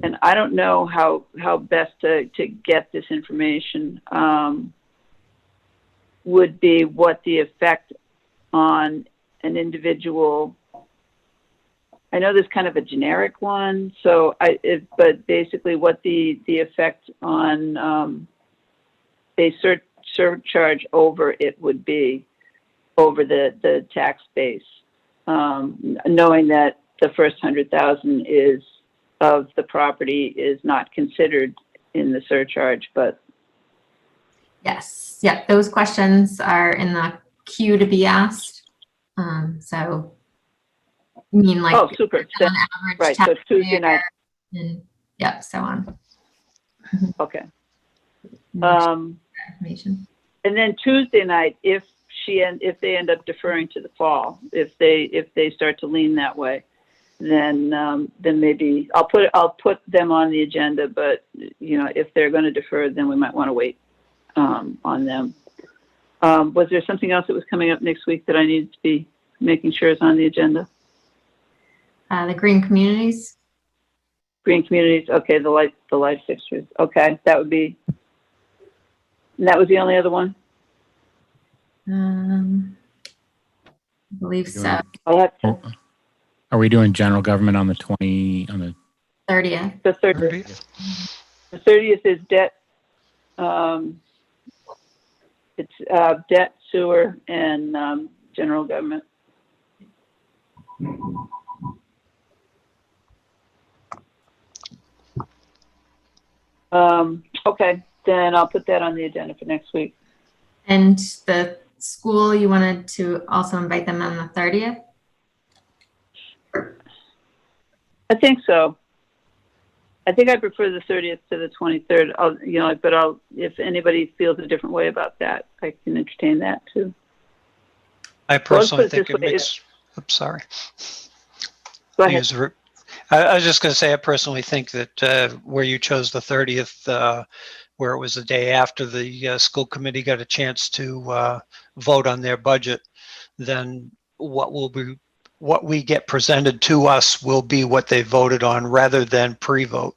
and I don't know how best to get this information, would be what the effect on an individual. I know there's kind of a generic one, but basically what the effect on a surcharge over it would be over the tax base, knowing that the first 100,000 is of the property is not considered in the surcharge, but Yes. Yeah. Those questions are in the queue to be asked. So you mean like oh, super. So, on average right. So tax Tuesday year night. and so on. Okay. Information. And then Tuesday night, if they end up deferring to the fall, if they start to lean that way, then maybe I'll put them on the agenda. But if they're going to defer, then we might want to wait on them. Was there something else that was coming up next week that I needed to be making sure is on the agenda? The green communities. Green communities, okay, the light fixtures, okay, that was the only other one? I believe so. I'll have to, Are we doing general government on the 30th. the 30th. The 30th is debt, it's debt, sewer, and general government. Okay, then I'll put that on the agenda for next week. And the school, you wanted to also invite them on the 30th? I think so. I think I prefer the 30th to the 23rd. If anybody feels a different way about that, I can entertain that too. I personally put it think this it way, makes, oops, sorry. Go ahead. I was just going to say, I personally think that where you chose the 30th, where it was the day after the school committee got a chance to vote on their budget, then what we get presented to us will be what they voted on rather than pre-vote,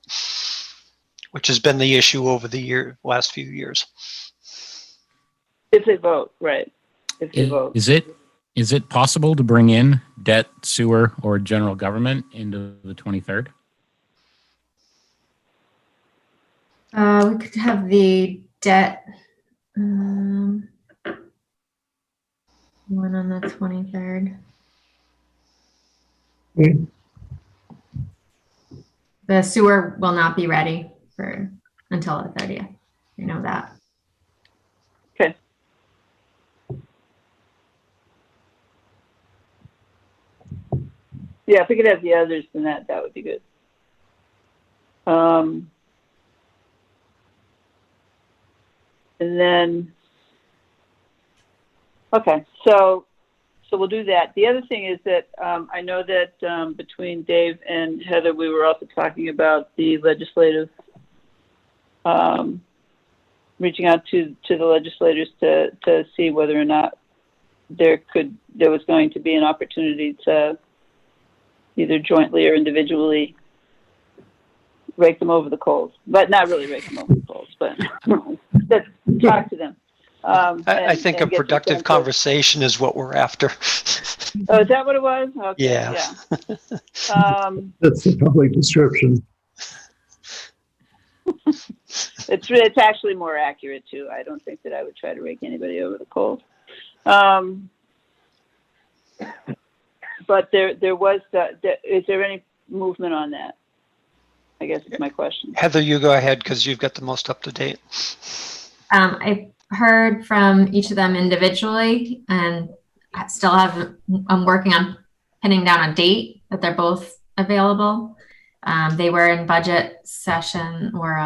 which has been the issue over the last few years. If they vote, right. If they vote. Is it possible to bring in debt, sewer, or general government into the 23rd? We could have the debt one on the 23rd. Okay. The sewer will not be ready until the 30th. You know that. Okay. Yeah, if we could have the others, then that would be good. And then, okay, so we'll do that. The other thing is that I know that between Dave and Heather, we were also talking about the legislative, reaching out to the legislators to see whether or not there was going to be an opportunity to either jointly or individually rake them over the coals, but not really rake them over the coals, but talk to them. I think a get some productive sense of- conversation is what we're after. Oh, is that what it was? Okay, Yeah. That's the public description. It's actually more accurate too. I don't think that I would try to rake anybody over the coals. But there was is there any movement on that? I guess is my question. Heather, you go ahead because you've got the most up to date. I heard from each of them individually, and I still I'm working on pinning down a date that they're both available. They were in budget session or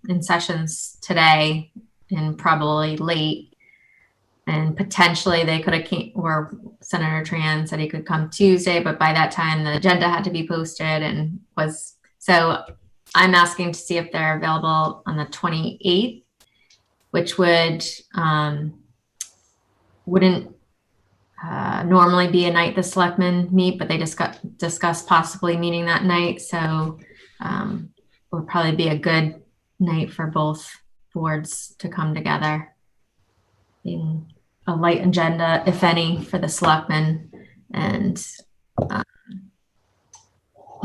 in sessions today and probably late. And potentially they could have or Senator Tran said he could come Tuesday, but by that time the agenda had to be posted so I'm asking to see if they're available on the 28th, which wouldn't normally be a night the selectmen meet, but they discussed possibly meeting that night. So would probably be a good night for both boards to come together. In a light agenda, if any, for the selectmen, and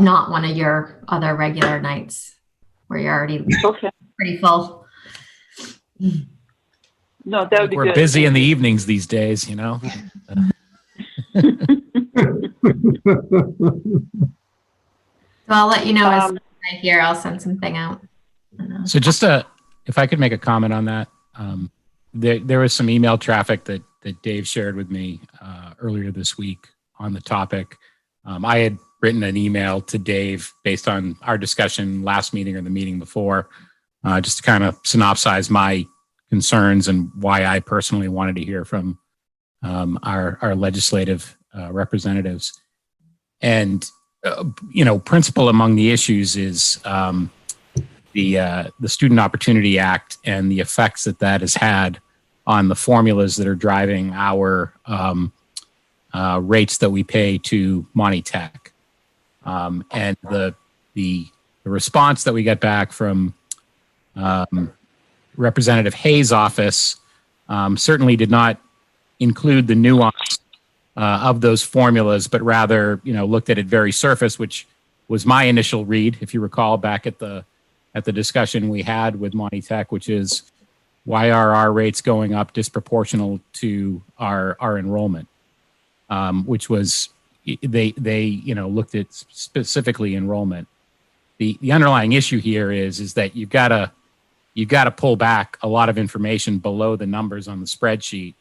not one of your other regular nights where you're already pretty full. No, that would be We're good. busy in the evenings these days, you know. So I'll let you know as soon as I hear. I'll send something out. So if I could make a comment on that, there was some email traffic that Dave shared with me earlier this week on the topic. I had written an email to Dave based on our discussion last meeting or the meeting before, just to kind of synopsize my concerns and why I personally wanted to hear from our legislative representatives. And principal among the issues is the Student Opportunity Act and the effects that has had on the formulas that are driving our rates that we pay to Monty Tech. And the the response that we got back from Representative Hayes' office certainly did not include the nuance of those formulas, but rather, looked at it very surface, which was my initial read, if you recall, back at the discussion we had with Monty Tech, which is why are our rates going up disproportional to our enrollment, which was they looked at specifically enrollment. The underlying issue here is that you've got to pull back a lot of information below the numbers on the spreadsheet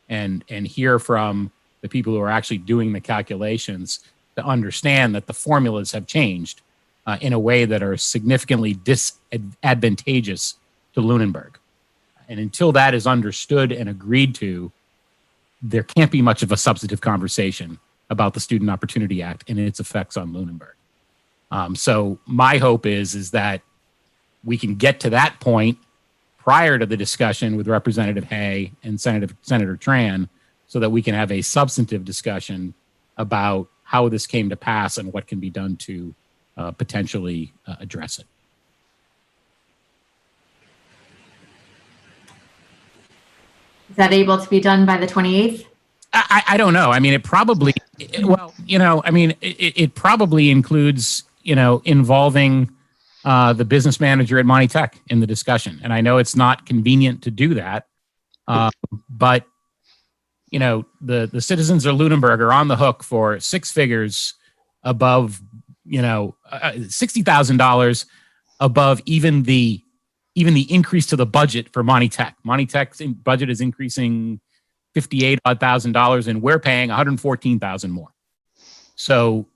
and hear from the people who are actually doing the calculations to understand that the formulas have changed in a way that are significantly disadvantageous to Lunenburg. And until that is understood and agreed to, there can't be much of a substantive conversation about the Student Opportunity Act and its effects on Lunenburg. So my hope is that we can get to that point prior to the discussion with Representative Hay and Senator Tran, so that we can have a substantive discussion about how this came to pass and what can be done to potentially address it. Is that able to be done by the 28th? I don't know. I mean, it probably includes, involving the business manager at Monty Tech in the discussion. And I know it's not convenient to do that, but the citizens of Lunenburg are on the hook for six figures above, $60,000 above even the increase to the budget for Monty Tech. Monty Tech's budget is increasing $58,000, and we're paying $114,000 more. So,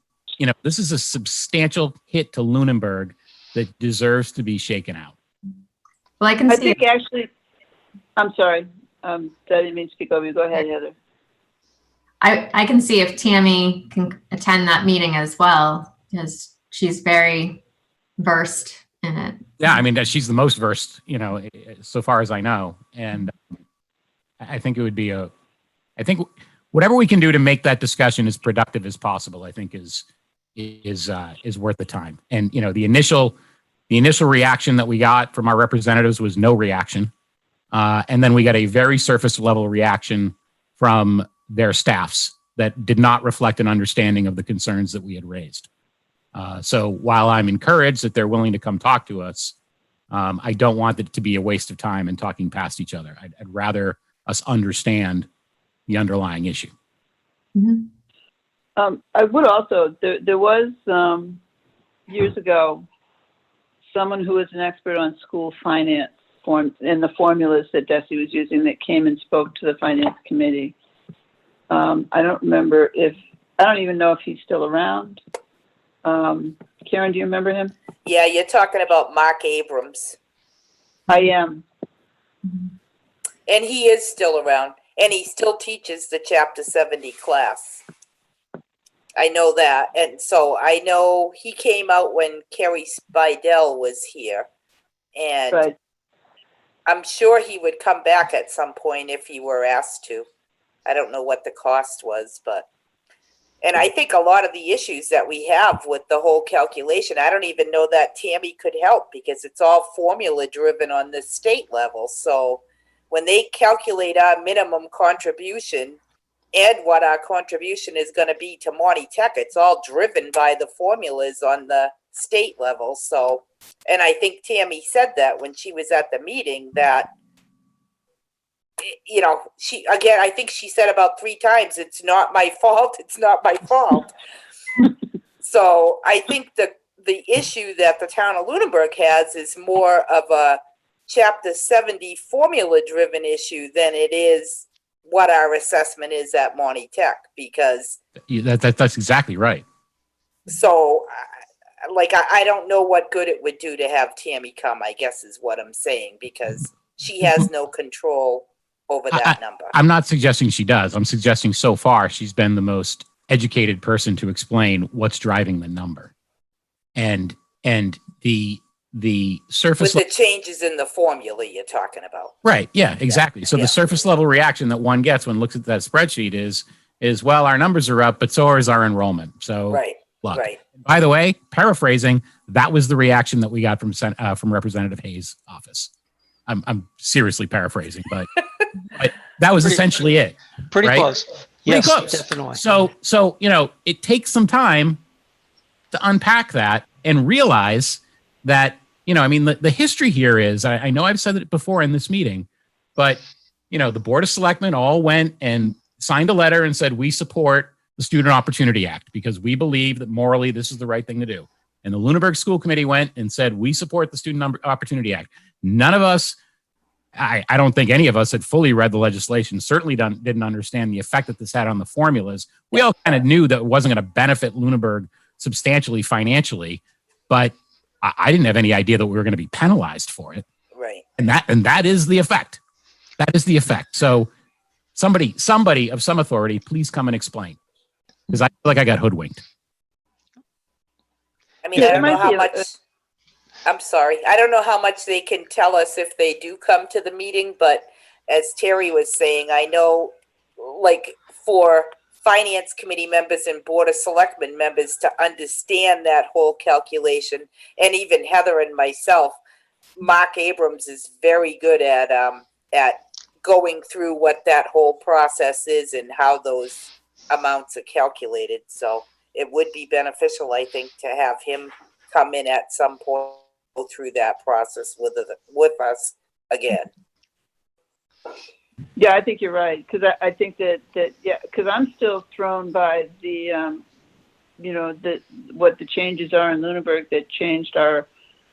this is a substantial hit to Lunenburg that deserves to be shaken out. Well, I think actually, I'm sorry. I didn't mean to speak over you. Go ahead, Heather. I can see if Tammy can attend that meeting as well, because she's very versed in it. Yeah, I mean, she's the most versed, so far as I know. And I think it would be I think whatever we can do to make that discussion as productive as possible, I think is worth the time. And, the initial reaction that we got from our representatives was no reaction. And then we got a very surface level reaction from their staffs that did not reflect an understanding of the concerns that we had raised. So while I'm encouraged that they're willing to come talk to us, I don't want it to be a waste of time in talking past each other. I'd rather us understand the underlying issue. Mm-hmm. I would also, there was years ago, someone who was an expert on school finance and the formulas that Desi was using that came and spoke to the finance committee. I don't even know if he's still around. Karen, do you remember him? Yeah, you're talking about Mark Abrams. I am. And he is still around, and he still teaches the Chapter 70 class. I know that. And so I know he came out when Kerry Spidell was here. And Right. I'm sure he would come back at some point if he were asked to. I don't know what the cost was, and I think a lot of the issues that we have with the whole calculation, I don't even know that Tammy could help, because it's all formula driven on the state level. So when they calculate our minimum contribution and what our contribution is going to be to Monty Tech, it's all driven by the formulas on the state level. So, and I think Tammy said that when she was at the meeting, that, I think she said about 3 times, it's not my fault. It's not my fault. So I think the issue that the town of Lunenburg has is more of a Chapter 70 formula driven issue than it is what our assessment is at Monty Tech, because That's exactly right. so I don't know what good it would do to have Tammy come, I guess is what I'm saying, because she has no control over that number. I'm not suggesting she does. I'm suggesting so far she's been the most educated person to explain what's driving the number. And the surface With the changes in the formula you're talking about. right, yeah, exactly. So Yeah. the surface level reaction that one gets when looks at that spreadsheet is well, our numbers are up, but so is our enrollment. So Right. luck. Right. By the way, paraphrasing, that was the reaction that we got from Representative Hayes' office. I'm seriously paraphrasing, but that was essentially it. Pretty Right? close. Pretty Yes, close. definitely. So it takes some time to unpack that and realize that, the history here is, I know I've said it before in this meeting, but, the Board of Selectmen all went and signed a letter and said, we support the Student Opportunity Act because we believe that morally this is the right thing to do. And the Lunenburg School Committee went and said, we support the Student Opportunity Act. None of us, I don't think any of us had fully read the legislation, certainly didn't understand the effect that this had on the formulas. We all kind of knew that it wasn't going to benefit Lunenburg substantially financially, but I didn't have any idea that we were going to be penalized for it. Right. And that is the effect. That is the effect. So somebody of some authority, please come and explain. Because I feel like I got hoodwinked. I mean, Yeah, I there don't know might how be a- much, I'm sorry, I don't know how much they can tell us if they do come to the meeting, but as Terry was saying, I know, like, for finance committee members and board of selectmen members to understand that whole calculation, and even Heather and myself, Mark Abrams is very good at going through what that whole process is and how those amounts are calculated. So it would be beneficial, I think, to have him come in at some point, go through that process with us again. Yeah, I think you're right, because I think that because I'm still thrown by the, what the changes are in Lunenburg that changed our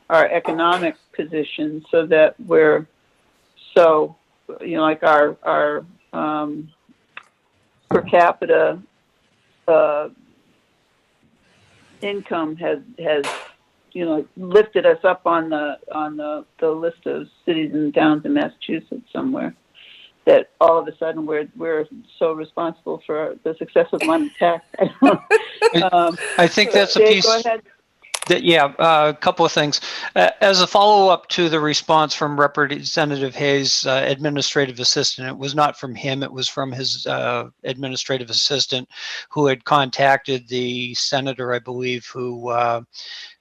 economic position, so that we're like our per capita income has lifted us up on the list of cities and towns in Massachusetts somewhere. That all of a sudden we're so responsible for the success of London Tech. I think that's a Dave, piece. go ahead. A couple of things. As a follow-up to the response from Representative Hayes' administrative assistant, it was not from him, it was from his administrative assistant who had contacted the senator, I believe, who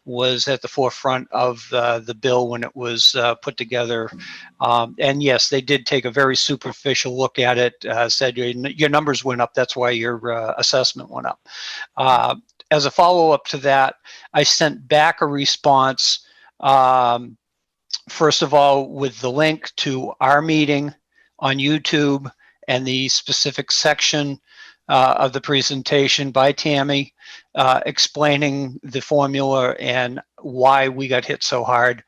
was at the forefront of the bill when it was put together. And yes, they did take a very superficial look at it, said your numbers went up, that's why your assessment went up. As a follow-up to that, I sent back a response, first of all, with the link to our meeting on YouTube and the specific section of the presentation by Tammy, explaining the formula and why we got hit so hard.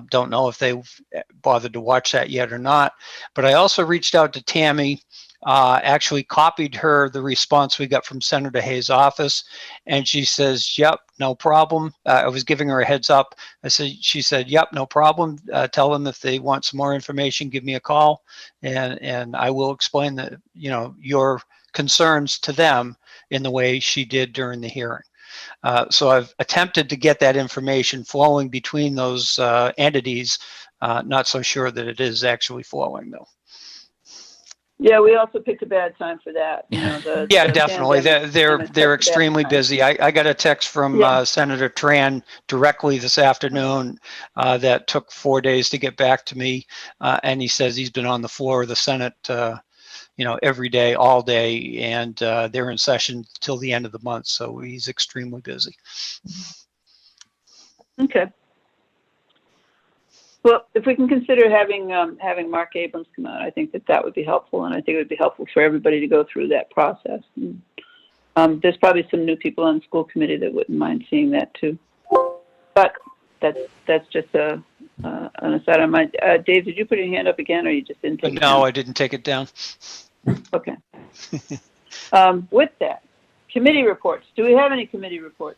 Don't know if they've bothered to watch that yet or not, but I also reached out to Tammy, actually copied her the response we got from Senator Hayes' office, and she says, yep, no problem. I was giving her a heads up. She said, yep, no problem. Tell them if they want some more information, give me a call, and I will explain that, your concerns to them in the way she did during the hearing. So I've attempted to get that information flowing between those entities. Not so sure that it is actually flowing though. Yeah, we also picked a bad time for that. Yeah, definitely. They're extremely busy. I got a text from Senator Tran directly this afternoon that took 4 days to get back to me, and he says he's been on the floor of the Senate, every day, all day, and they're in session till the end of the month. So he's extremely busy. Okay. Well, if we can consider having Mark Abrams come out, I think that would be helpful, and I think it would be helpful for everybody to go through that process. And, there's probably some new people on the school committee that wouldn't mind seeing that too. But that's just an aside on my. Dave, did you put your hand up again, or you just didn't take it down? No, I didn't take it down. Okay. With that, committee reports. Do we have any committee reports?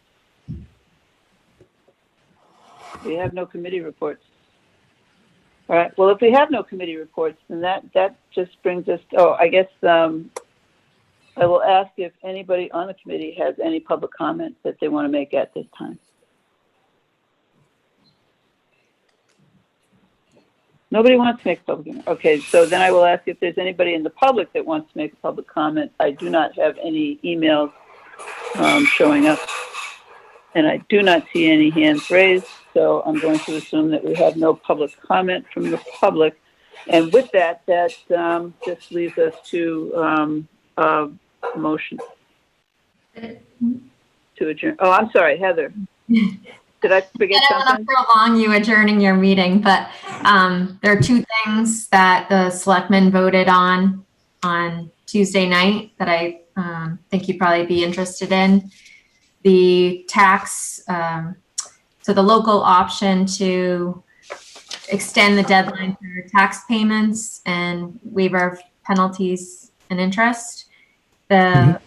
We have no committee reports. All right. Well, if we have no committee reports, then that just brings us. I guess I will ask if anybody on the committee has any public comment that they want to make at this time. Nobody wants to make a public comment. Okay, so then I will ask if there's anybody in the public that wants to make a public comment. I do not have any emails showing up. And I do not see any hands raised, so I'm going to assume that we have no public comment from the public. And with that, just leaves us to a motion to adjourn. Oh, I'm sorry, Heather. Did I forget I don't want something? to prolong you adjourning your meeting, but there are two things that the selectmen voted on Tuesday night that I think you'd probably be interested in. The tax, so the local option to extend the deadline for tax payments and waiver of penalties and interest. The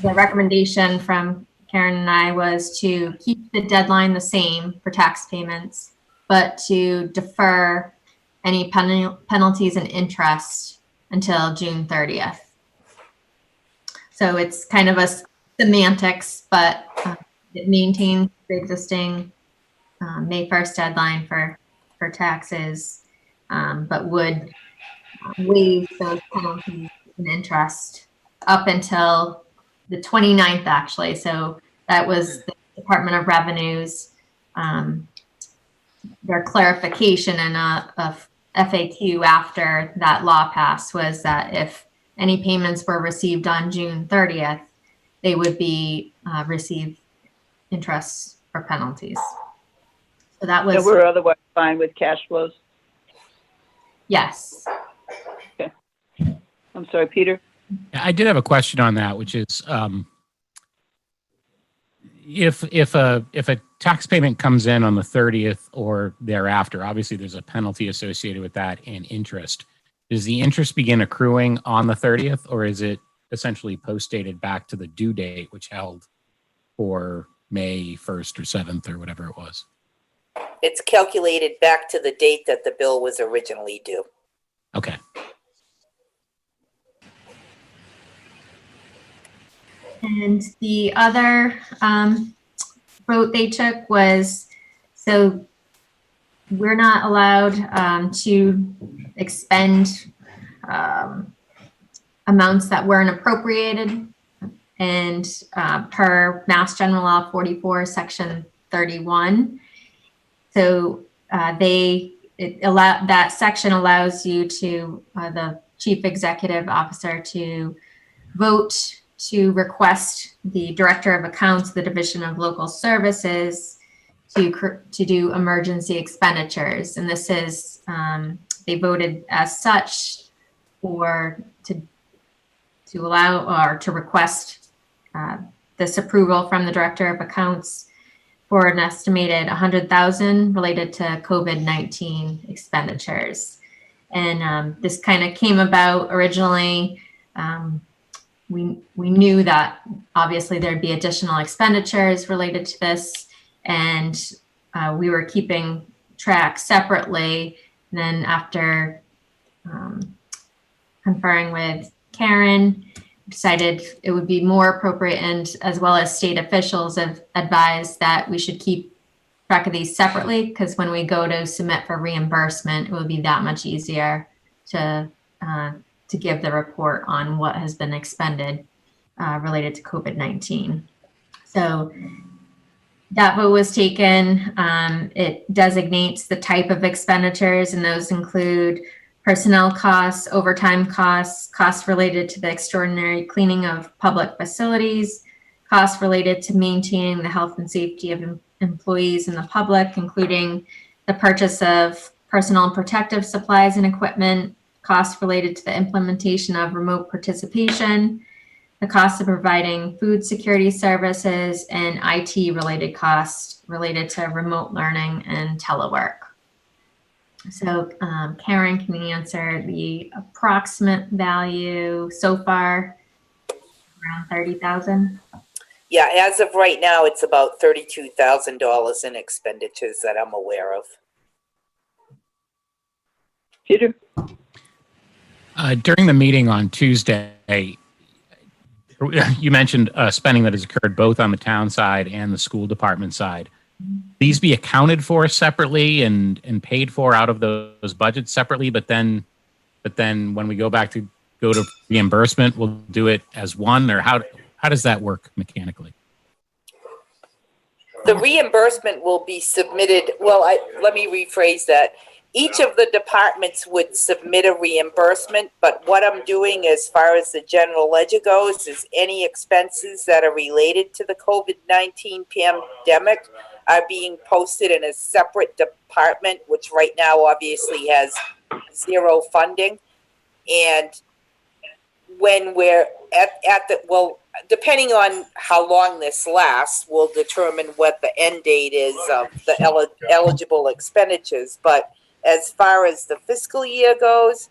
recommendation from Karen and I was to keep the deadline the same for tax payments, but to defer any penalties and interest until June 30th. So it's kind of a semantics, but it maintains the existing May 1st deadline for taxes, but would waive those penalties and interest up until the 29th, actually. So that was the Department of Revenue's, their clarification and a FAQ after that law passed was that if any payments were received on June 30th, they would be receive interest or penalties. So that was, So we're otherwise fine with cash flows? yes. I'm sorry, Peter? I did have a question on that, which is if a tax payment comes in on the 30th or thereafter, obviously there's a penalty associated with that and interest. Does the interest begin accruing on the 30th, or is it essentially post-dated back to the due date, which held for May 1st or 7th or whatever it was? It's calculated back to the date that the bill was originally due. Okay. And the other vote they took was, so we're not allowed to expend amounts that weren't appropriated. And per Mass General Law 44, Section 31. So that section allows you to, the Chief Executive Officer, to vote to request the Director of Accounts, the Division of Local Services, to do emergency expenditures. And this is, they voted as such for to allow or to request this approval from the Director of Accounts for an estimated $100,000 related to COVID-19 expenditures. And this kind of came about originally. We knew that obviously there'd be additional expenditures related to this, and we were keeping track separately. And then after conferring with Karen, decided it would be more appropriate, and as well as state officials have advised that we should keep track of these separately, because when we go to submit for reimbursement, it will be that much easier to give the report on what has been expended related to COVID-19. So that vote was taken. It designates the type of expenditures, and those include personnel costs, overtime costs, costs related to the extraordinary cleaning of public facilities, costs related to maintaining the health and safety of employees and the public, including the purchase of personal and protective supplies and equipment, costs related to the implementation of remote participation, the cost of providing food security services, and IT-related costs related to remote learning and telework. So Karen, can you answer the approximate value so far? Around 30,000? Yeah, as of right now, it's about $32,000 in expenditures that I'm aware of. Peter? During the meeting on Tuesday, you mentioned spending that has occurred both on the town side and the school department side. These be accounted for separately and paid for out of those budgets separately, but then when we go to reimbursement, we'll do it as one, or how how does that work mechanically? The reimbursement will be submitted, well, let me rephrase that. Each of the departments would submit a reimbursement, but what I'm doing as far as the general ledger goes is any expenses that are related to the COVID-19 pandemic are being posted in a separate department, which right now obviously has zero funding. And when we're depending on how long this lasts, will determine what the end date is of the eligible expenditures. But as far as the fiscal year goes,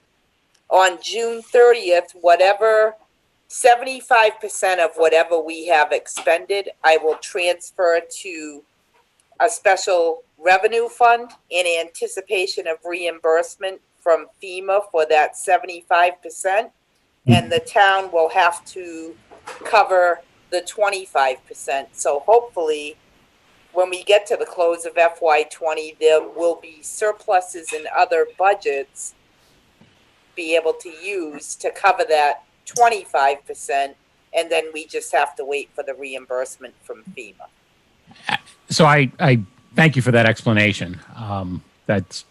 on June 30th, 75% of whatever we have expended, I will transfer to a special revenue fund in anticipation of reimbursement from FEMA for that 75%. And the town will have to cover the 25%. So hopefully, when we get to the close of FY20, there will be surpluses in other budgets be able to use to cover that 25%, and then we just have to wait for the reimbursement from FEMA. So I thank you for that explanation. That's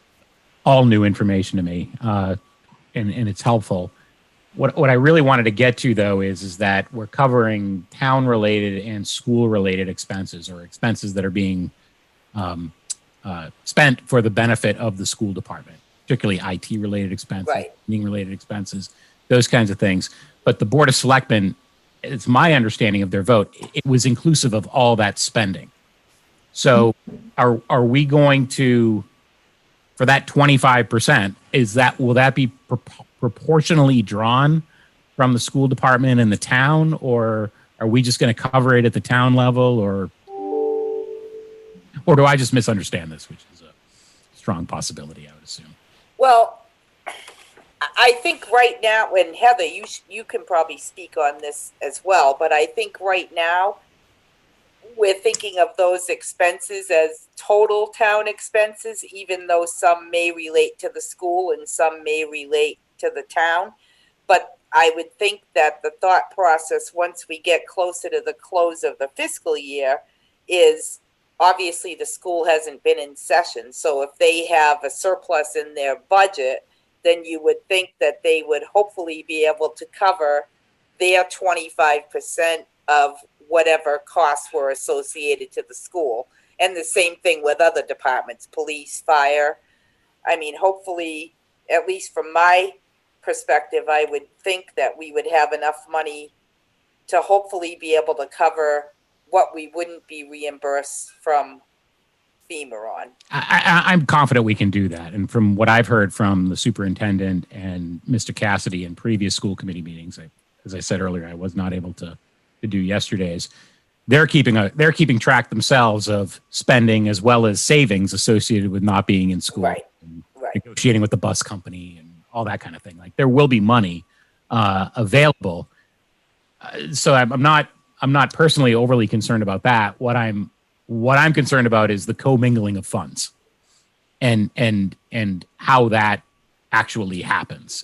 all new information to me, and it's helpful. What I really wanted to get to, though, is that we're covering town-related and school-related expenses, or expenses that are being spent for the benefit of the school department, particularly IT-related expenses, Right. related expenses, those kinds of things. But the Board of Selectmen, it's my understanding of their vote, it was inclusive of all that spending. So are we going to, for that 25%, will that be proportionally drawn from the school department and the town, or are we just going to cover it at the town level, or do I just misunderstand this, which is a strong possibility, I would assume? Well, I think right now, and Heather, you can probably speak on this as well, but I think right now we're thinking of those expenses as total town expenses, even though some may relate to the school and some may relate to the town. But I would think that the thought process, once we get closer to the close of the fiscal year, is obviously the school hasn't been in session. So if they have a surplus in their budget, then you would think that they would hopefully be able to cover their 25% of whatever costs were associated to the school. And the same thing with other departments, police, fire. I mean, hopefully, at least from my perspective, I would think that we would have enough money to hopefully be able to cover what we wouldn't be reimbursed from FEMA on. I'm confident we can do that. And from what I've heard from the superintendent and Mr. Cassidy in previous school committee meetings, as I said earlier, I was not able to do yesterday's. They're keeping track themselves of spending as well as savings associated with not being in school, Right. and Right. negotiating with the bus company and all that kind of thing. Like, there will be money available. So I'm not personally overly concerned about that. What I'm concerned about is the commingling of funds, and how that actually happens.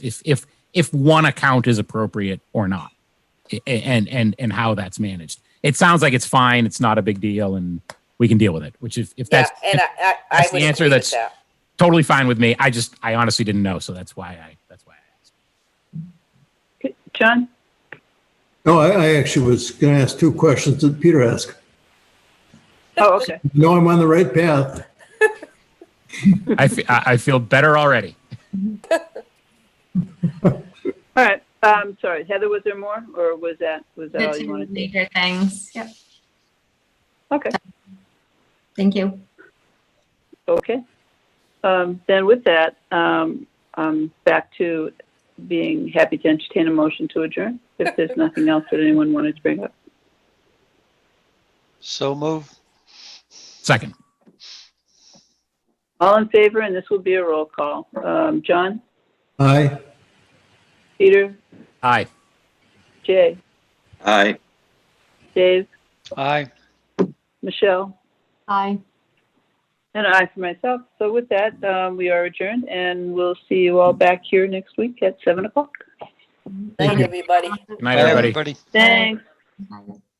If one account is appropriate or not, and how that's managed. It sounds like it's fine. It's not a big deal, and we can deal with it. Which if that's, and I that's would the answer, agree with that's that. totally fine with me. I honestly didn't know, so that's why I asked. Okay, John? No, I actually was going to ask two questions that Peter asked. Oh, okay. No, I'm on the right path. I feel better already. All right. Sorry, Heather, was there more, or was that The all you two wanted? major things. Yep. Okay. Thank you. Okay. Then with that, I'm back to being happy to entertain a motion to adjourn, if there's nothing else that anyone wanted to bring up. So move. Second. All in favor, and this will be a roll call. John? Aye. Peter? Aye. Jay? Aye. Dave? Aye. Michelle? Aye. And I for myself. So with that, we are adjourned, and we'll see you all back here next week at 7 o'clock. Thank you, everybody. Good night, Bye, everybody. everybody. Thanks. Got it.